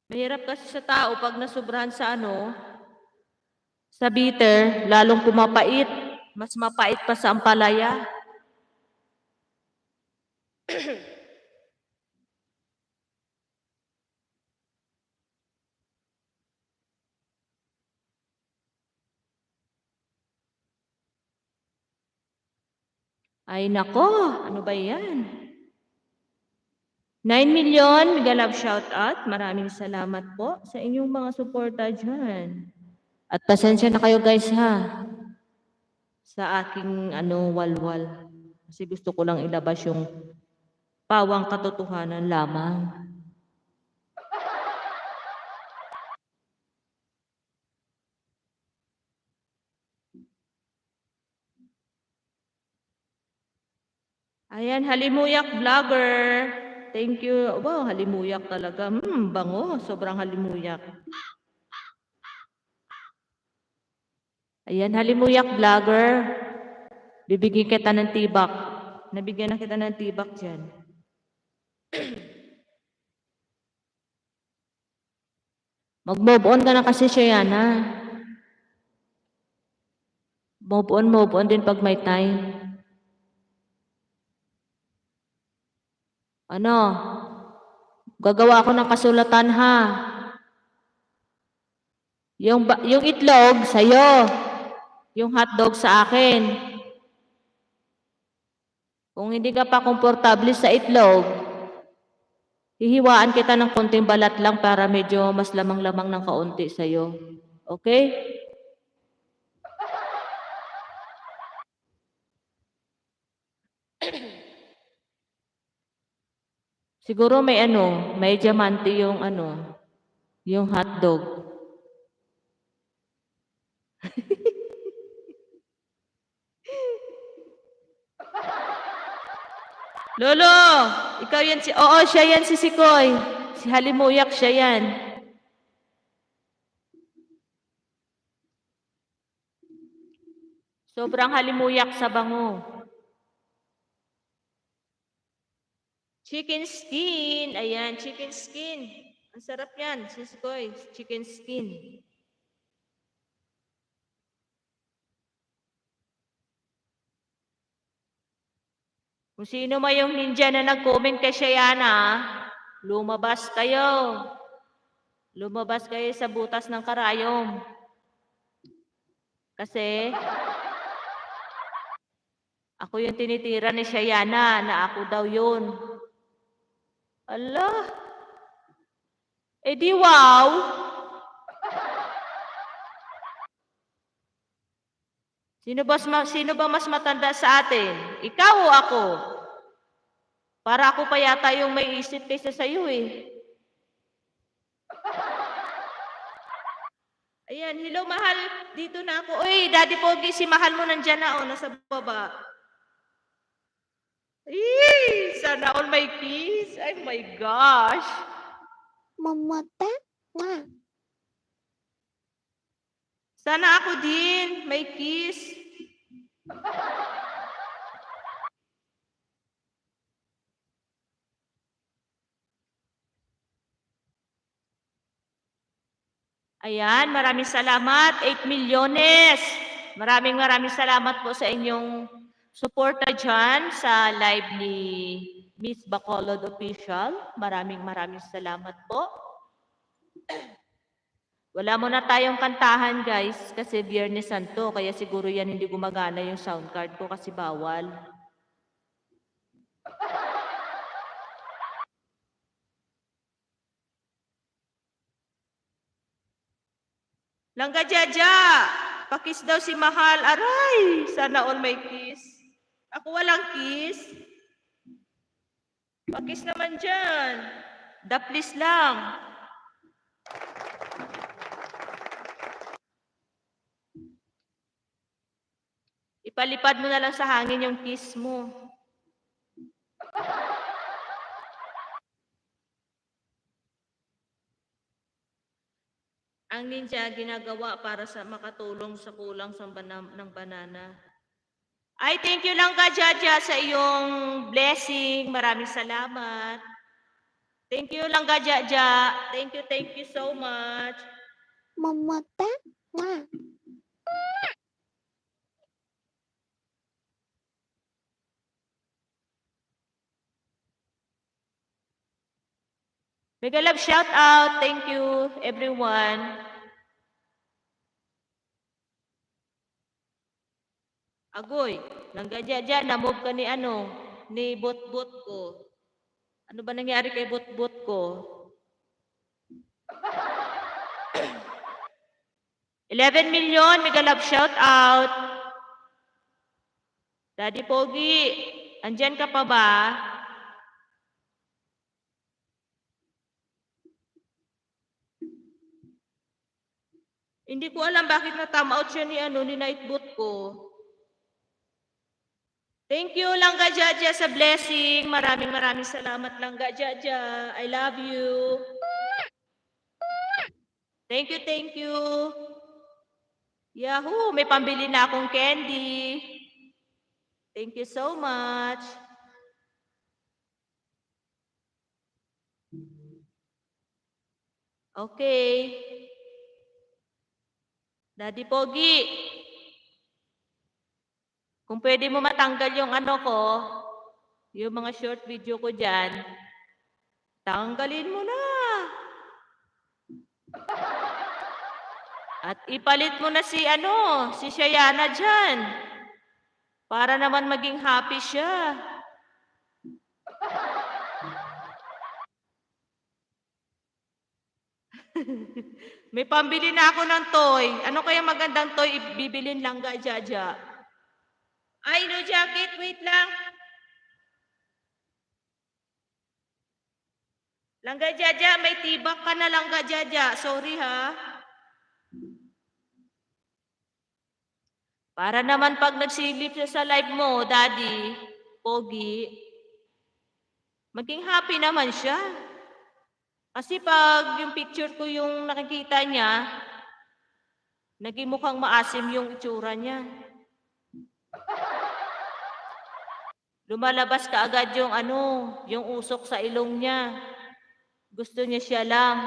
Mahirap kasi sa tao pag nasubrahan sa sa bitter, lalong pumapait. Mas mapait pa sa ampalaya. Ay nako, ano ba yan? 9 million, mega love shout out. Maraming salamat po sa inyong mga suporta dyan. At pasensya na kayo guys ha, sa aking walwal. Kasi gusto ko lang ilabas yung pawang katotohanan lamang. Ayan, Halimuyak Vlogger. Thank you. Wow, halimuyak talaga. Bango. Sobrang halimuyak. Ayan, Halimuyak Vlogger. Bibigyan kita ng tibak. Nabigyan na kita ng tibak dyan. Mag-move on ka na kasi siya yan, ha? Move on din pag may time. Gagawa ako ng kasulatan, ha? Yung itlog, sa'yo. Yung hotdog sa akin. Kung hindi ka pa komportable sa itlog, hihiwaan kita ng konting balat lang para medyo mas lamang-lamang ng kaunti sa'yo. Okay? Siguro may diamante yung yung hotdog. Lolo, ikaw yan oo, siya yan si Sikoy. Si Halimuyak, siya yan. Sobrang halimuyak sa bango. Chicken skin. Ayan, chicken skin. Ang sarap yan, si Sikoy. Chicken skin. Kung sino man yung ninja na nag-comment kay Shayana, lumabas kayo. Lumabas kayo sa butas ng karayom. Kasi ako yung tinitira ni Shayana na ako daw yun. Ala. Di wow. Sino ba mas matanda sa atin? Ikaw o ako? Para ako pa yata yung may isip kaysa sa'yo eh. Ayan, hello mahal. Dito na ako. Uy, Daddy Pogi, si mahal mo nandyan na nasa baba. Sana all may kiss. Oh my gosh. Mamata. Sana ako din, may kiss. Ayan, maraming salamat. 8 milyones. Maraming salamat po sa inyong suporta dyan sa live ni Miss Bacolod Official. Maraming salamat po. Wala muna tayong kantahan guys kasi Biyernes Santo kaya siguro yan hindi gumagana yung sound card ko kasi bawal. Langga Jaja, pakis daw si Mahal. Aray, sana all may kiss. Ako walang kiss. Pakis naman dyan. Daplis lang. Ipalipad mo na lang sa hangin yung kiss mo. Ang ninja ginagawa para sa makatulong sa kulang ng banana. Ay, thank you lang ka, Jaja, sa iyong blessing. Maraming salamat. Thank you lang ka, Jaja. Thank you so much. Mamata. Mwah. Mega love shout out. Thank you, everyone. Agoy, langga Jaja, namove ka ni ni bot-bot ko. Ano ba nangyari kay bot-bot ko? 11 million, mega love shout out. Daddy Pogi, andyan ka pa ba? Hindi ko alam bakit na-time out siya ni Nightbot ko. Thank you, Langga Jaja, sa blessing. Maraming salamat, Langga Jaja. I love you. Thank you. Yahoo! May pambili na akong candy. Thank you so much. Okay. Daddy Pogi, kung pwede mo matanggal yung yung mga short video ko dyan, tanggalin mo na. At ipalit mo na si Shayana dyan. Para naman maging happy siya. May pambili na ako ng toy. Ano kaya magandang toy ibibilin lang ga Jaja? Ay, no jacket, wait lang. Langga Jaja, may tibak ka na langga Jaja. Sorry ha. Para naman pag nagsilip siya sa live mo, Daddy, Pogi, maging happy naman siya. Kasi pag yung picture ko yung nakikita niya, naging mukhang maasim yung itsura niya. Lumalabas ka agad yung yung usok sa ilong niya. Gusto niya siya lang.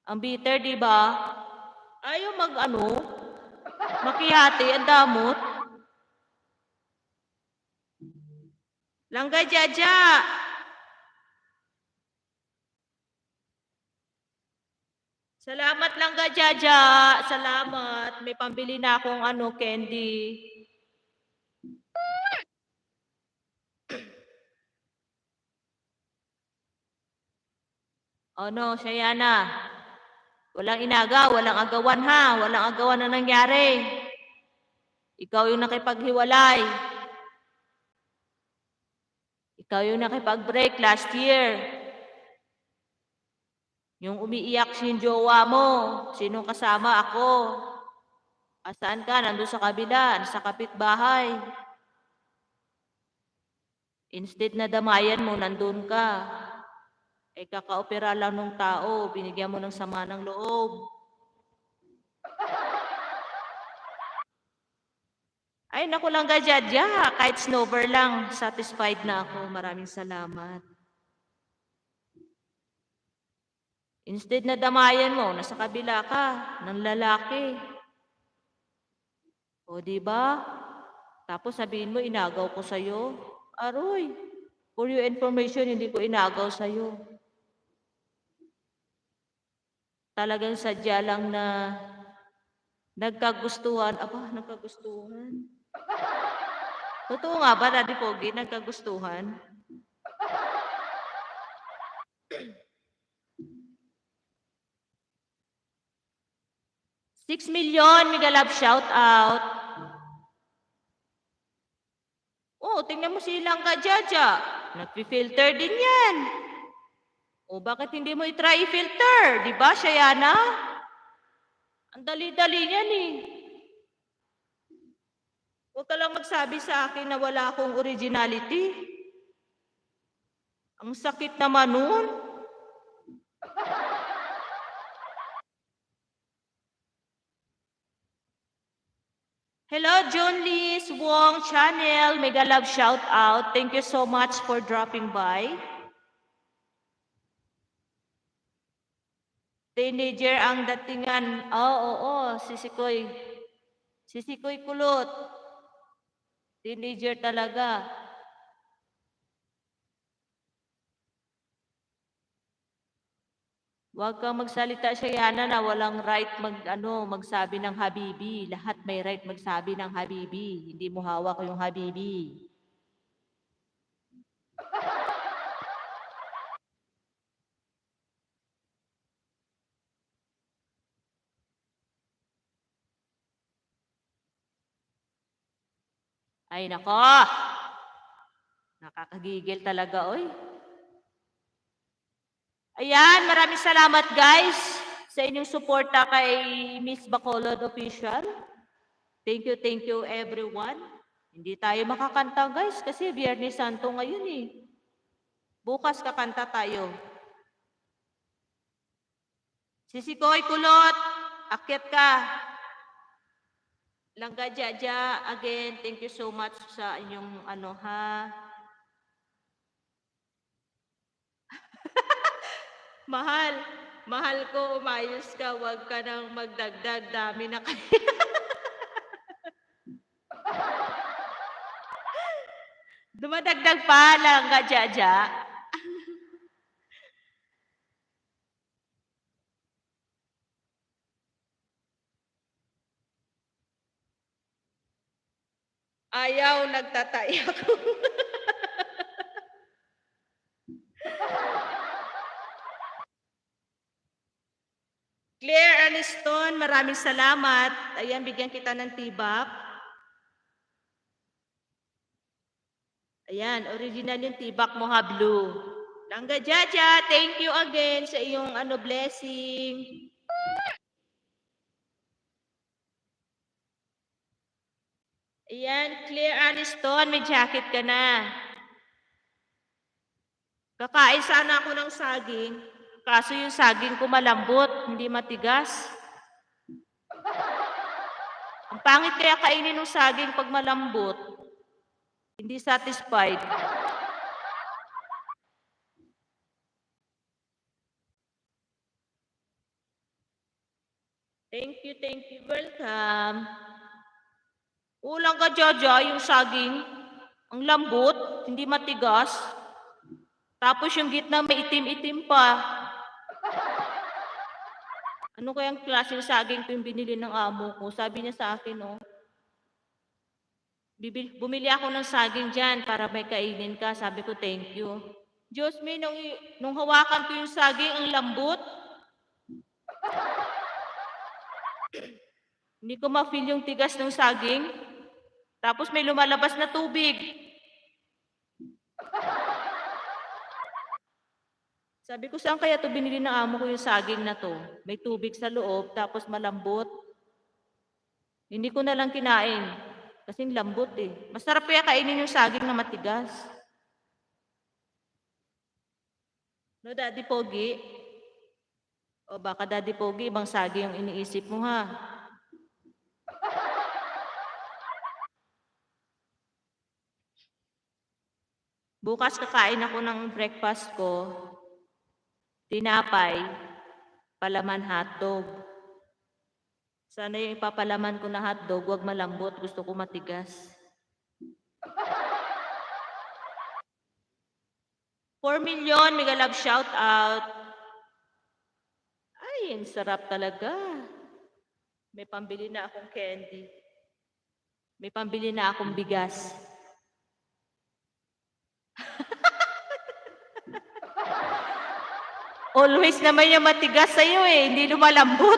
Ang bitter, di ba? Ayaw makihati, ang damot. Langga Jaja. Salamat Langga Jaja. Salamat. May pambili na akong candy. Shayana. Walang inagaw, walang agawan ha. Walang agawan na nangyari. Ikaw yung nakipaghiwalay. Ikaw yung nakipag-break last year. Yung umiiyak yung jowa mo. Sinong kasama ako? Asaan ka? Nandun sa kabila, sa kapitbahay. Instead na damayan mo, nandun ka. Kakaopera lang ng tao, binigyan mo ng sama ng loob. Ay, naku lang ga Jaja, kahit snowbird lang, satisfied na ako. Maraming salamat. Instead na damayan mo, nasa kabila ka, ng lalaki. O, diba? Tapos sabihin mo, inagaw ko sa'yo. Aroy, for your information, hindi ko inagaw sa'yo. Talagang sadya lang na nagkagustuhan. Aba, nagkagustuhan. Totoo nga ba, Daddy Pogi, nagkagustuhan? $6 million, mega love shout out. Oh, tingnan mo si Langga Jaja. Nagpi-filter din yan. O bakit hindi mo i-try i-filter? Di ba, Shayana? Ang dali-dali yan eh. Huwag ka lang magsabi sa akin na wala akong originality. Ang sakit naman nun. Hello, John Liz Wong Channel. Mega love shout out. Thank you so much for dropping by. Teenager ang datingan. Oo, Sisikoy. Sisikoy kulot. Teenager talaga. Huwag kang magsalita, Shayana, na walang right magsabi ng habibi. Lahat may right magsabi ng habibi. Hindi mo hawak yung habibi. Ay, nako! Nakakagigil talaga, oy. Ayan, maraming salamat guys sa inyong suporta kay Miss Bacolod Official. Thank you everyone. Hindi tayo makakanta guys kasi Biyernes Santo ngayon eh. Bukas kakanta tayo. Sisikoy kulot, akyat ka. Langga Jaja, again, thank you so much sa inyong Mahal ko, umayos ka, wag ka nang magdagdag, dami na kayo. Dumadagdag pa lang ka, Jaja. Ayaw, nagtatay ako. Claire Aniston, maraming salamat. Ayan, bigyan kita ng tibak. Ayan, original yung tibak mo ha, blue. Langga Jaja, thank you again sa iyong blessing. Ayan, Claire Aniston, may jacket ka na. Kakain sana ako ng saging. Kaso yung saging ko malambot, hindi matigas. Ang pangit kaya kainin ng saging pag malambot. Hindi satisfied. Thank you, welcome. Ulang ka, Jaja, yung saging. Ang lambot, hindi matigas. Tapos yung gitna may itim-itim pa. Ano kayang klaseng saging ko yung binili ng amo ko? Sabi niya sa akin, bumili ako ng saging dyan para may kainin ka. Sabi ko, thank you. Diyos me, nung hawakan ko yung saging, ang lambot. Hindi ko ma-feel yung tigas ng saging. Tapos may lumalabas na tubig. Sabi ko, saan kaya ito binili ng amo ko yung saging na to? May tubig sa loob, tapos malambot. Hindi ko na lang kinain. Kasing lambot eh. Masarap kaya kainin yung saging na matigas. No, Daddy Pogi? O baka Daddy Pogi, ibang saging yung iniisip mo ha. Bukas kakain ako ng breakfast ko. Tinapay, palaman hotdog. Sana yung ipapalaman ko na hotdog, wag malambot, gusto ko matigas. 4 million, mega love shout out. Ay, ang sarap talaga. May pambili na akong candy. May pambili na akong bigas. Always naman yung matigas sa'yo eh, hindi lumalambot.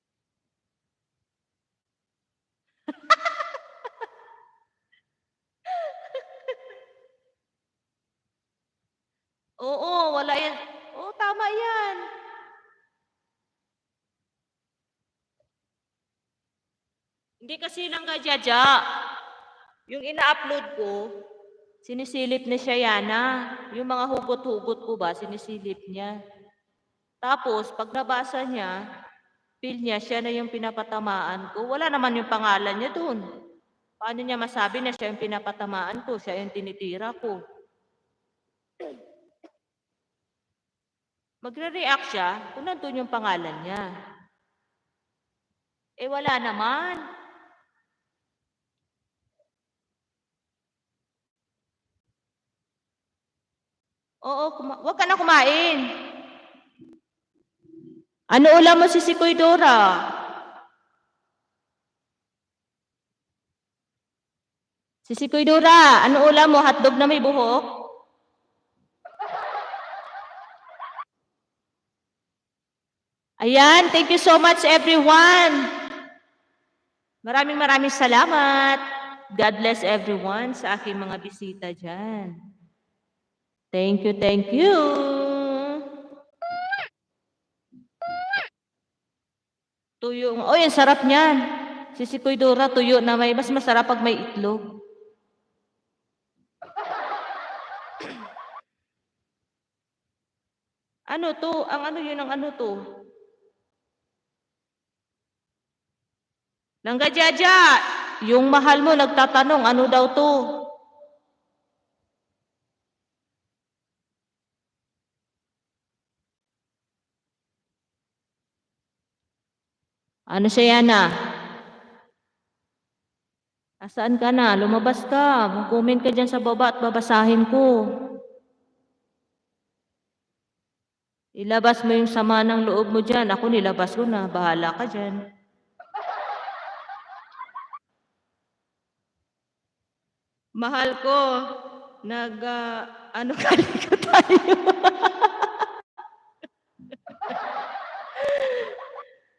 Oo, wala yan. Oo, tama yan. Hindi kasi lang ka, Jaja. Yung ina-upload ko, sinisilip ni Shayana. Yung mga hugot-hugot ko ba, sinisilip niya. Tapos, pag nabasa niya, feel niya siya na yung pinapatamaan ko. Wala naman yung pangalan niya dun. Paano niya masabi na siya yung pinapatamaan ko, siya yung tinitira ko? Magre-react siya kung nandun yung pangalan niya. Eh wala naman. Oo, wag ka na kumain. Ano ulam mo si Sikoy Dora? Si Sikoy Dora, ano ulam mo? Hotdog na may buhok? Ayan, thank you so much everyone. Maraming salamat. God bless everyone sa aking mga bisita dyan. Thank you, thank you. Tuyo. Oh, yung sarap niyan. Si Sikoy Dora, tuyo na may, mas masarap pag may itlog. Ano to? Ang ano yun, ang ano to? Langga Jaja, yung mahal mo nagtatanong, ano daw to? Ano siya yan ah? Asaan ka na? Lumabas ka. Mag-comment ka dyan sa baba at babasahin ko. Ilabas mo yung sama ng loob mo dyan. Ako nilabas ko na. Bahala ka dyan. Mahal ko, ano kaliko tayo?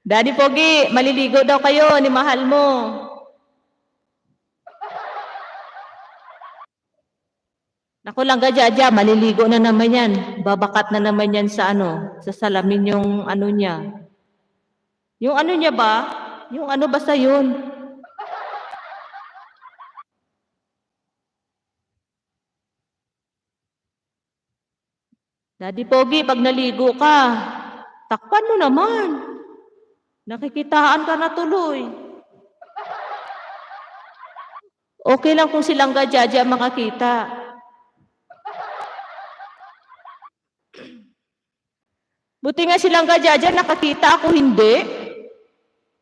Daddy Pogi, maliligo daw kayo ni mahal mo. Naku lang Jaja, maliligo na naman yan. Babakat na naman yan sa ano, sa salamin yung ano niya. Yung ano niya ba? Yung ano basta yun? Daddy Pogi, pag naligo ka, takpan mo naman. Nakikitaan ka na tuloy. Okay lang kung silang Jaja makakita. Buti nga silang Jaja nakakita, ako hindi.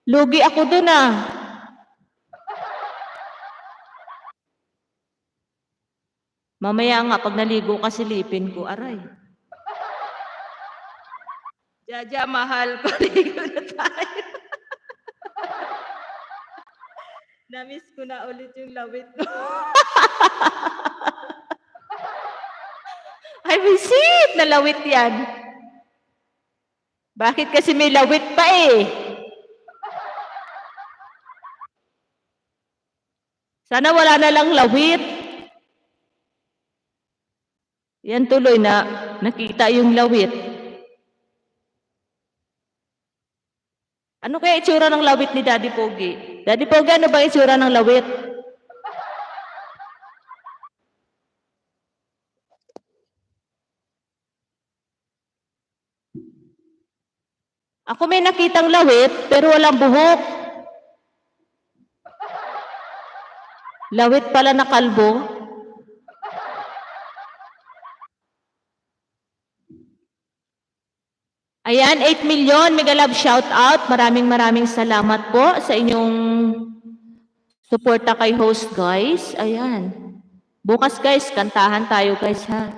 Lugi ako dun ah. Mamaya nga, pag naligo ka, silipin ko, aray. Jaja, mahal, paligo na tayo. Namiss ko na ulit yung lawit ko. Ay, visit! Nalawit yan. Bakit kasi may lawit pa eh? Sana wala na lang lawit. Yan tuloy na nakita yung lawit. Ano kaya itsura ng lawit ni Daddy Pogi? Daddy Pogi, ano ba itsura ng lawit? Ako may nakitang lawit, pero walang buhok. Lawit pala na kalbo. Ayan, 8 million, mega love shout out. Maraming salamat po sa inyong suporta kay host guys. Ayan. Bukas guys, kantahan tayo guys ha.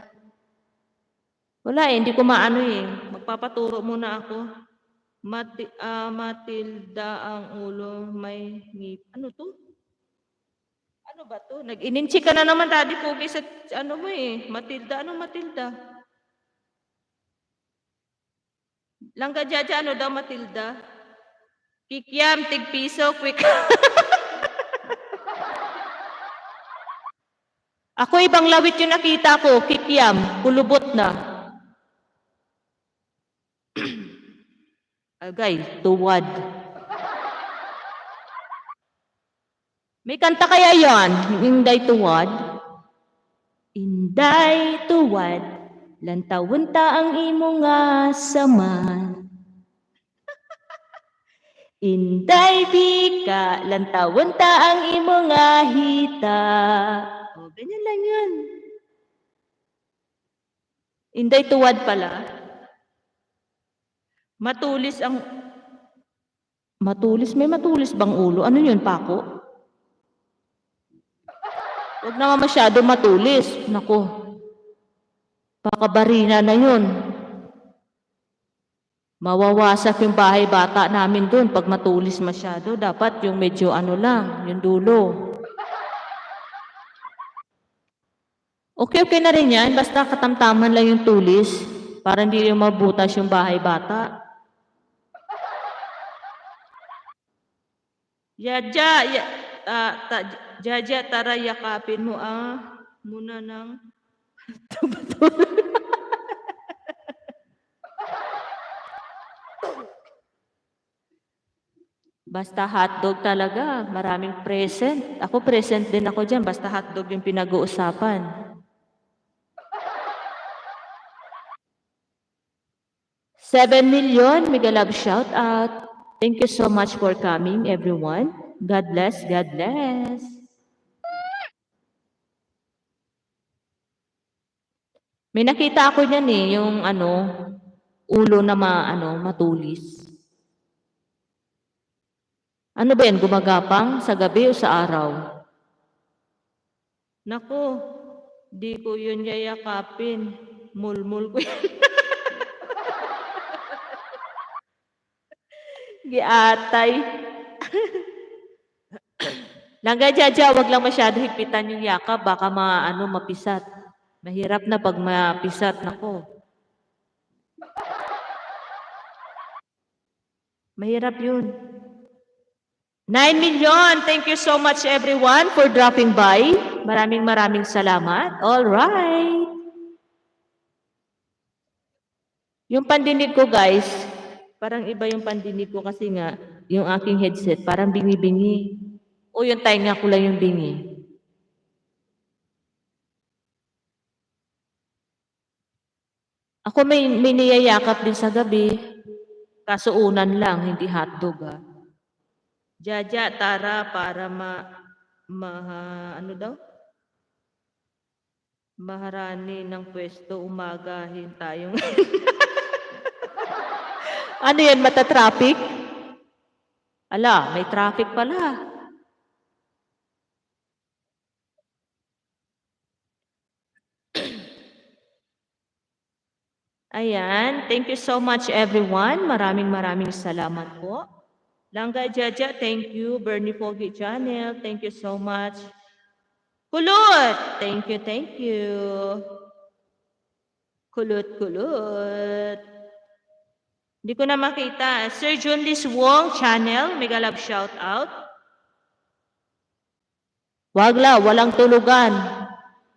Wala eh, hindi ko maano eh. Magpapaturo muna ako. Matilda ang ulo, may ngip. Ano to? Ano ba to? Nag-ininchi ka na naman, Daddy Pogi, sa ano mo eh. Matilda, anong Matilda? Langga Jaja, ano daw Matilda? Kikiam, tig-piso, quick. Ako ibang lawit yung nakita ko, kikiam, kulubot na. Agay, tuwad. May kanta kaya yon? Inday tuwad? Inday tuwad, lantawunta ang imo nga saman. Inday bika, lantawunta ang imo nga hita. O, ganyan lang yun. Inday tuwad pala. Matulis ang... Matulis? May matulis bang ulo? Ano yun, pako? Huwag naman masyado matulis. Naku, pakabarina na yun. Mawawasak yung bahay bata namin doon pag matulis masyado. Dapat yung medyo ano lang, yung dulo. Okay na rin yan. Basta katamtaman lang yung tulis para hindi yung mabutas yung bahay bata. Jaja, tara yakapin mo muna ng Basta hotdog talaga, maraming present. Ako present din ako dyan, basta hotdog yung pinag-uusapan. $7 million, mega love shout out. Thank you so much for coming, everyone. God bless, God bless. May nakita ako niyan yung ulo na matulis. Ano ba yan, gumagapang sa gabi o sa araw? Nako, di ko yun yayakapin. Mulmul ko yan. Giatay. Langga Jaja, wag lang masyado higpitan yung yakap, baka mapisat. Mahirap na pag mapisat, nako. Mahirap yun. 9 million. Thank you so much everyone for dropping by. Maraming salamat. All right. Yung pandinig ko, guys, parang iba yung pandinig ko kasi nga yung aking headset parang bingi-bingi. O yung tainga ko lang yung bingi. Ako may niyayakap din sa gabi. Kaso unan lang, hindi hotdog Jaja, tara para maharani ng pwesto, umagahin tayong... Ano yan, mata-traffic? Ala, may traffic pala. Ayan, thank you so much everyone. Maraming salamat po. Langga Jaja, thank you. Bernie Pogi Channel, thank you so much. Kulot, thank you. Kulot. Hindi ko na makita. Sir Junlis Wong Channel, mega love shout out. Wagla, walang tulugan.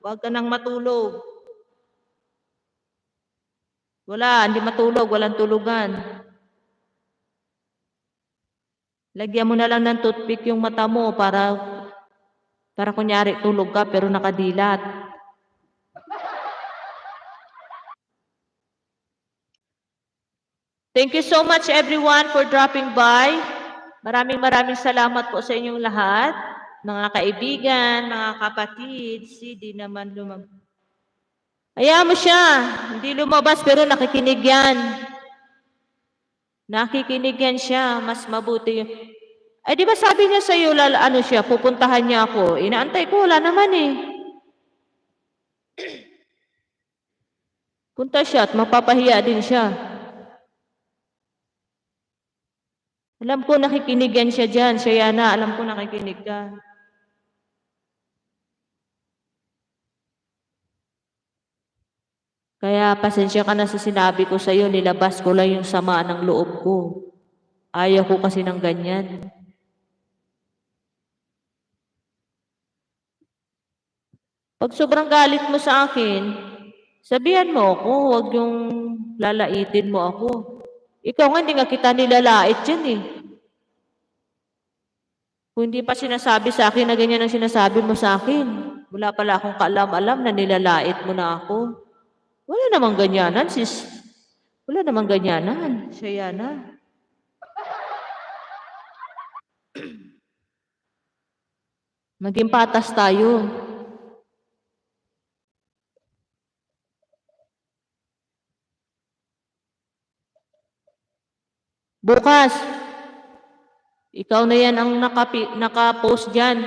Wag ka nang matulog. Wala, hindi matulog, walang tulugan. Lagyan mo na lang ng toothpick yung mata mo para kunyari tulog ka pero nakadilat. Thank you so much everyone for dropping by. Maraming salamat po sa inyong lahat. Mga kaibigan, mga kapatid, di naman lumabas. Hayaan mo siya. Hindi lumabas pero nakikinig yan. Nakikinig yan siya. Mas mabuti yun. Ay, di ba sabi niya sa'yo, pupuntahan niya ako. Inaantay ko, wala naman Punta siya at mapapahiya din siya. Alam ko nakikinig yan siya dyan. Siya yana, alam ko nakikinig ka. Kaya pasensya ka na sa sinabi ko sa'yo, nilabas ko lang yung sama ng loob ko. Ayaw ko kasi ng ganyan. Pag sobrang galit mo sa akin, sabihan mo ako, huwag yung lalaitin mo ako. Ikaw nga, hindi nga kita nilalait dyan eh. Kung hindi pa sinasabi sa akin na ganyan ang sinasabi mo sa akin, wala pala akong kaalam-alam na nilalait mo na ako. Wala namang ganyanan, sis. Wala namang ganyanan, Shayana. Maging patas tayo. Bukas, ikaw na yan ang naka-post dyan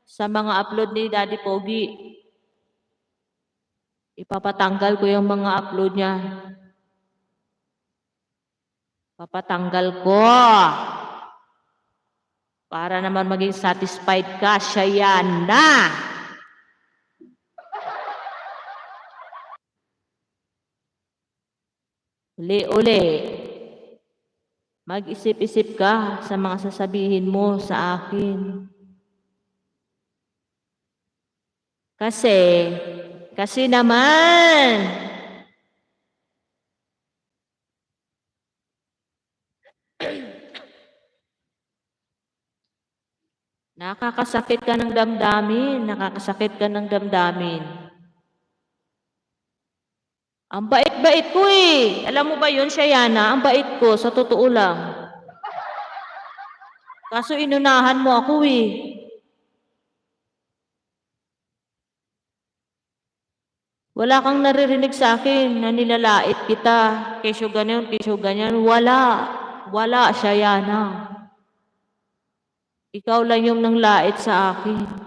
sa mga upload ni Daddy Pogi. Ipapatanggal ko yung mga upload niya. Papatanggal ko. Para naman maging satisfied ka, Shayana. Uli-uli. Mag-isip-isip ka sa mga sasabihin mo sa akin. Kasi naman, nakakasakit ka ng damdamin, nakakasakit ka ng damdamin. Ang bait-bait ko eh. Alam mo ba yun, Shayana? Ang bait ko, sa totoo lang. Kaso inunahan mo ako eh. Wala kang naririnig sa akin na nilalait kita. Kesyo ganyan. Wala. Wala, Shayana. Ikaw lang yung nanglait sa akin.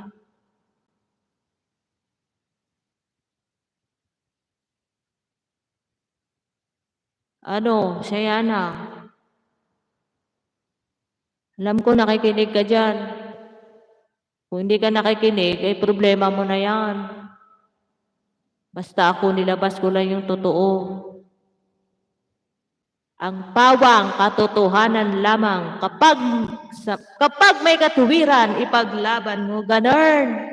Ano, Shayana? Alam ko nakikinig ka dyan. Kung hindi ka nakikinig, ay problema mo na yan. Basta ako nilabas ko lang yung totoo. Ang pawang katotohanan lamang kapag may katuwiran, ipaglaban mo, ganun.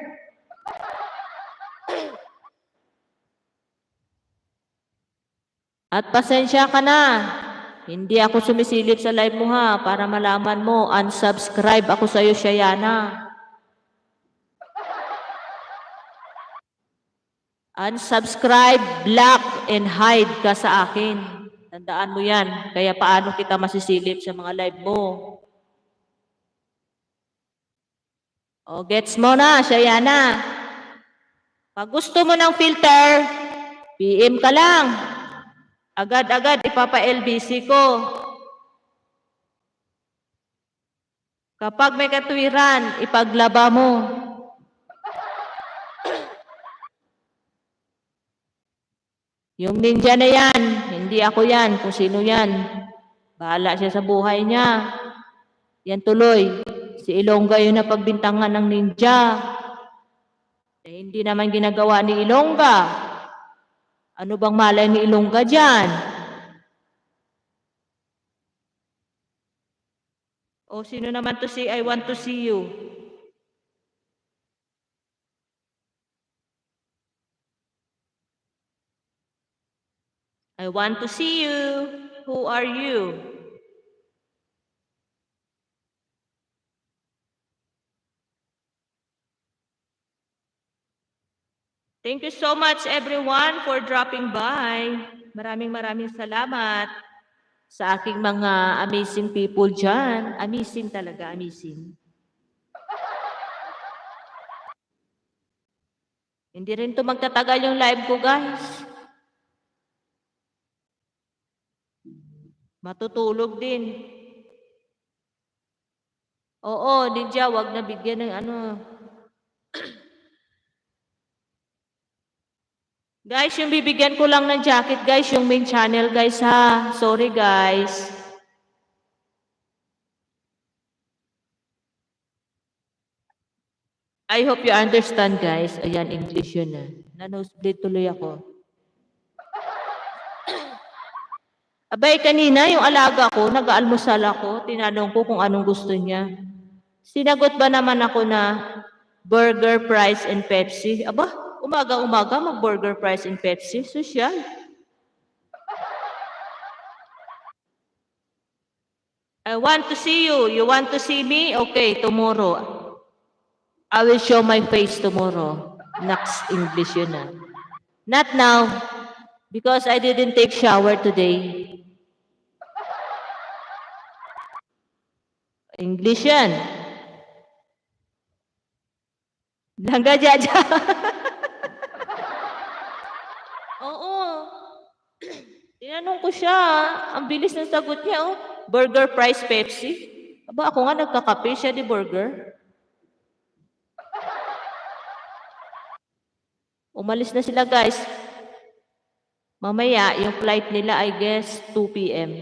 At pasensya ka na. Hindi ako sumisilip sa live mo ha, para malaman mo, unsubscribe ako sa'yo, Shayana. Unsubscribe, block, and hide ka sa akin. Tandaan mo yan. Kaya paano kita masisilip sa mga live mo? O, gets mo na, Shayana. Pag gusto mo ng filter, PM ka lang. Agad-agad ipapa-LBC ko. Kapag may katuwiran, ipaglaba mo. Yung ninja na yan, hindi ako yan, kung sino yan. Bahala siya sa buhay niya. Yan tuloy. Si Ilongga yun na pagbintangan ng ninja. Eh, hindi naman ginagawa ni Ilongga. Ano bang malay ni Ilongga dyan? O sino naman to si I want to see you? I want to see you. Who are you? Thank you so much everyone for dropping by. Maraming salamat sa aking mga amazing people dyan. Amazing talaga, amazing. Hindi rin to magtatagal yung live ko, guys. Matutulog din. Oo, Ninja, wag na bigyan ng ano. Guys, yung bibigyan ko lang ng jacket, guys, yung main channel, guys, ha. Sorry, guys. I hope you understand, guys. Ayan, English yun, ha. Na-nosebleed tuloy ako. Abay, kanina, yung alaga ko, nag-aalmusal ako, tinanong ko kung anong gusto niya. Sinagot ba naman ako na burger, fries, and Pepsi? Aba, umaga-umaga, mag-burger, fries, and Pepsi. Sosyal. I want to see you. You want to see me? Okay, tomorrow. I will show my face tomorrow. Next English yun na. Not now, because I didn't take shower today. English yan. Langga jaja. Oo. Tinanong ko siya. Ang bilis ng sagot niya, oh. Burger, fries, Pepsi. Aba, ako nga nagkakape, siya di burger. Umalis na sila, guys. Mamaya, yung flight nila, I guess, 2 p.m.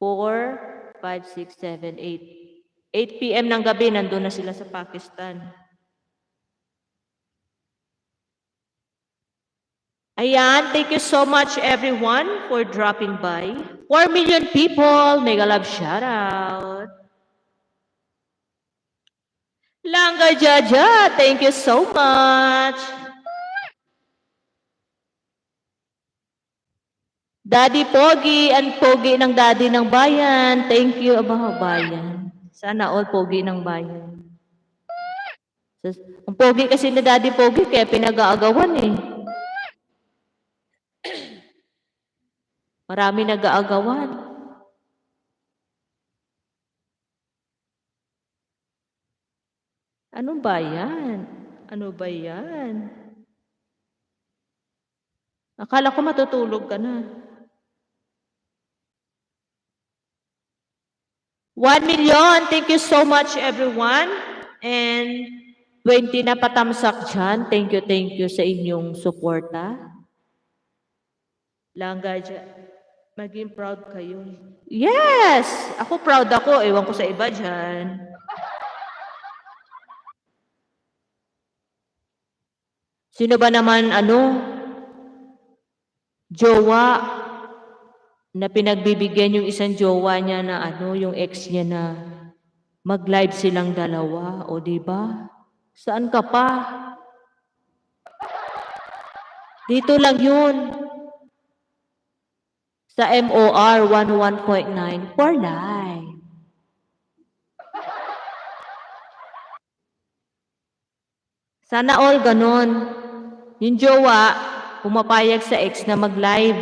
4, 5, 6, 7, 8. 8 p.m. ng gabi, nandun na sila sa Pakistan. Ayan, thank you so much everyone for dropping by. 4 million people, mega love shoutout. Langga Jaja, thank you so much. Daddy Pogi and Pogi ng Daddy ng Bayan, thank you. Aba, Bayan. Sana all Pogi ng Bayan. Ang Pogi kasi ni Daddy Pogi, kaya pinag-aagawan eh. Marami nag-aagawan. Ano ba yan? Ano ba yan? Akala ko matutulog ka na. 1 million. Thank you so much, everyone. And 20 na patamsak dyan. Thank you sa inyong suporta. Langga dyan. Maging proud kayo. Yes! Ako proud ako. Ewan ko sa iba dyan. Sino ba naman, jowa na pinagbibigyan yung isang jowa niya na yung ex niya na mag-live silang dalawa, o di ba? Saan ka pa? Dito lang yun. Sa MOR 11.9 for live. Sana all ganon. Yung jowa, pumapayag sa ex na mag-live.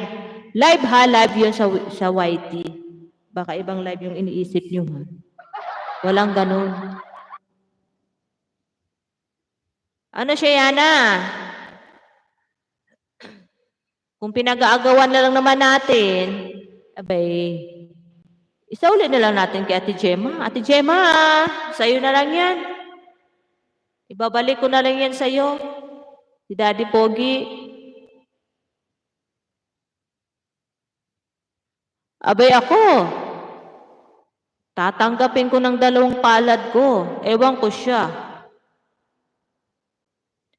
Live ha, live yun sa YT. Baka ibang live yung iniisip nyo ha. Walang ganon. Ano siya, Yana? Kung pinag-aagawan na lang naman natin, abay, isauli na lang natin kay Ate Gemma. Ate Gemma, sa'yo na lang yan. Ibabalik ko na lang yan sa'yo. Si Daddy Pogi. Abay ako, tatanggapin ko ng 2 palad ko. Ewan ko siya.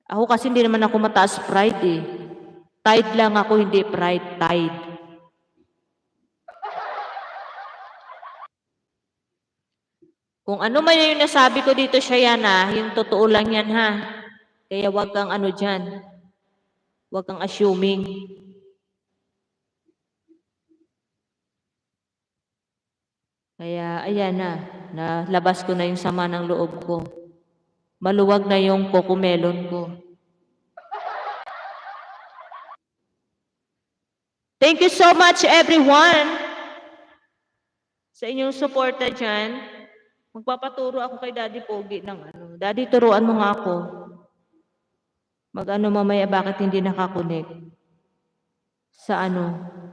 Ako kasi hindi naman ako mataas pride eh. Tide lang ako, hindi pride, tide. Kung ano man yung nasabi ko dito, Shayana, yung totoo lang yan ha. Kaya wag kang dyan. Wag kang assuming. Kaya ayan na, nalabas ko na yung sama ng loob ko. Maluwag na yung cocomelon ko. Thank you so much everyone sa inyong suporta dyan. Magpapaturo ako kay Daddy Pogi ng Daddy, turuan mo nga ako. Mamaya bakit hindi nakakonek? Sa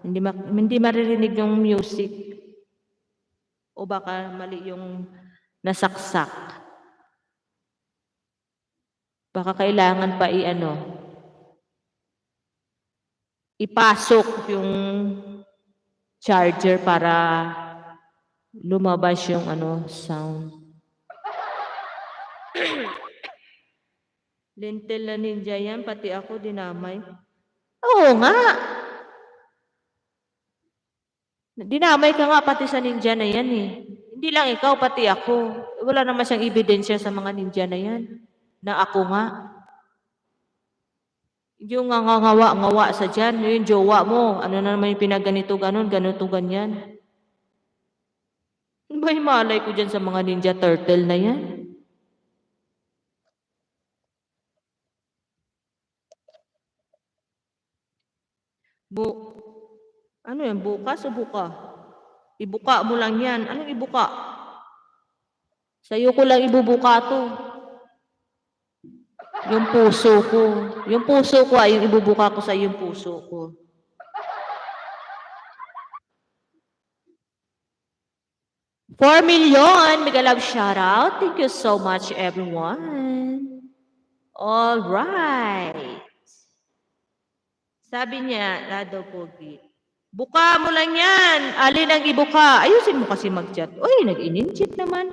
hindi maririnig yung music. O baka mali yung nasaksak. Baka kailangan pa ipasok yung charger para lumabas yung sound. Lentil na ninja yan, pati ako dinamay. Oo nga. Dinamay ka nga pati sa ninja na yan eh. Hindi lang ikaw, pati ako. Wala naman siyang ebidensya sa mga ninja na yan. Na ako nga. Yung ngawa sa dyan, yung jowa mo, ano na naman yung pinaganito, ganun, ganito, ganyan. May malay ko dyan sa mga Ninja Turtle na yan. Ano yan? Bukas o buka? Ibuka mo lang yan. Anong ibuka? Sa'yo ko lang ibubuka to. Yung puso ko. Yung puso ko ay yung ibubuka ko sa yung puso ko. $4 million, mega love shout out. Thank you so much, everyone. All right. Sabi niya, Lado Pogi, buka mo lang yan. Alin ang ibuka? Ayusin mo kasi mag-chat. Uy, nag-in-chat naman.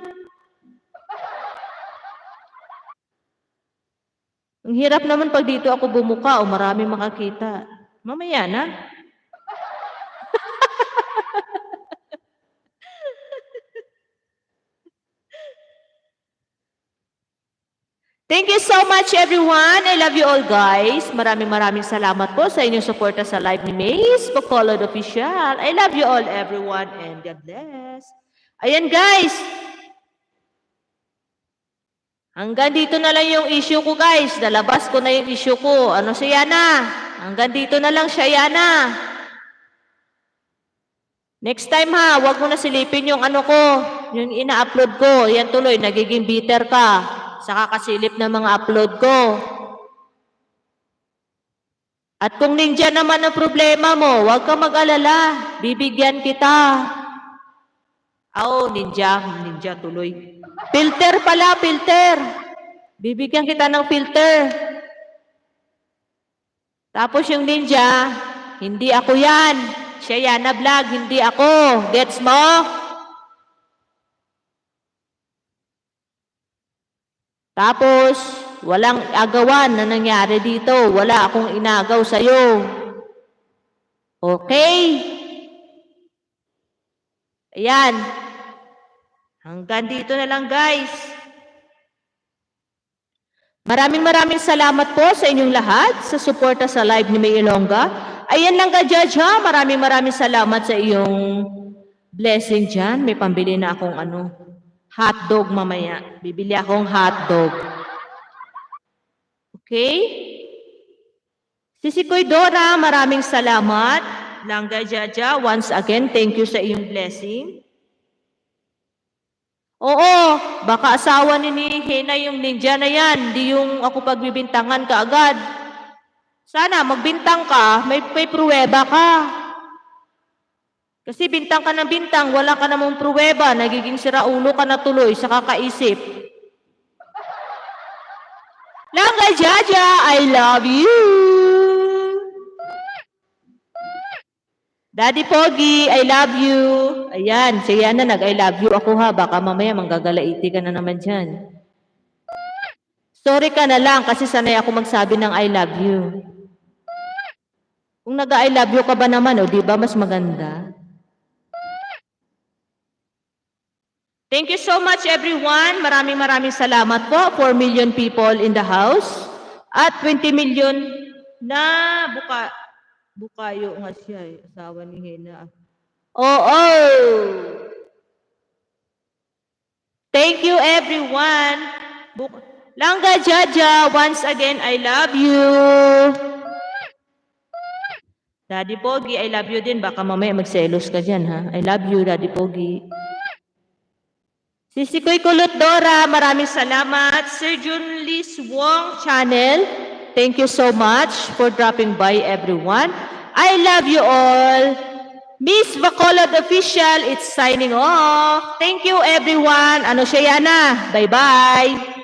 Ang hirap naman pag dito ako bumuka o marami makakita. Mamaya na. Thank you so much, everyone. I love you all, guys. Maraming salamat po sa inyong suporta sa live ni Mace Bacolod Official. I love you all, everyone, and God bless. Ayan, guys. Hanggang dito na lang yung issue ko, guys. Dalabas ko na yung issue ko. Ano si Yana? Hanggang dito na lang siya, Yana. Next time, ha, wag mo na silipin yung ano ko, yung ina-upload ko. Yan tuloy, nagiging bitter ka sa kakasilip ng mga upload ko. At kung Ninja naman ang problema mo, huwag kang mag-alala. Bibigyan kita. Ninja tuloy. Filter pala, filter. Bibigyan kita ng filter. Tapos yung Ninja, hindi ako yan. Siya yan na vlog, hindi ako. Gets mo? Tapos, walang agawan na nangyari dito. Wala akong inagaw sa'yo. Okay? Ayan. Hanggang dito na lang, guys. Maraming salamat po sa inyong lahat sa suporta sa live ni May Ilongga. Ayan lang ka, Judge, ha? Maraming salamat sa iyong blessing dyan. May pambili na akong hotdog mamaya. Bibili akong hotdog. Okay? Sisikoy Dora, maraming salamat. Langga Jaja, once again, thank you sa iyong blessing. Oo, baka asawa ni Hena yung Ninja na yan. Hindi yung ako pagbibintangan ka agad. Sana magbintang ka, may pruweba ka. Kasi bintang ka ng bintang, wala ka namang pruweba, nagiging siraulo ka na tuloy sa kakaisip. Langga Jaja, I love you! Daddy Pogi, I love you. Ayan, siya na nag-I love you ako, ha. Baka mamaya manggagalaiti ka na naman dyan. Sorry ka na lang kasi sanay ako magsabi ng I love you. Kung nag-I love you ka ba naman, di ba mas maganda? Thank you so much, everyone. Maraming salamat po. 4 million people in the house. At 20 million na bukayo nga siya, asawa ni Hena. Thank you, everyone. Langga Jaja, once again, I love you. Daddy Pogi, I love you din. Baka mamaya magselos ka dyan, ha? I love you, Daddy Pogi. Sisikoy Kulot Dora, maraming salamat. Sir Junlis Wong Channel, thank you so much for dropping by, everyone. I love you all. Miss Bacolod Official, it's signing off. Thank you, everyone. Ano siya, Yana? Bye-bye.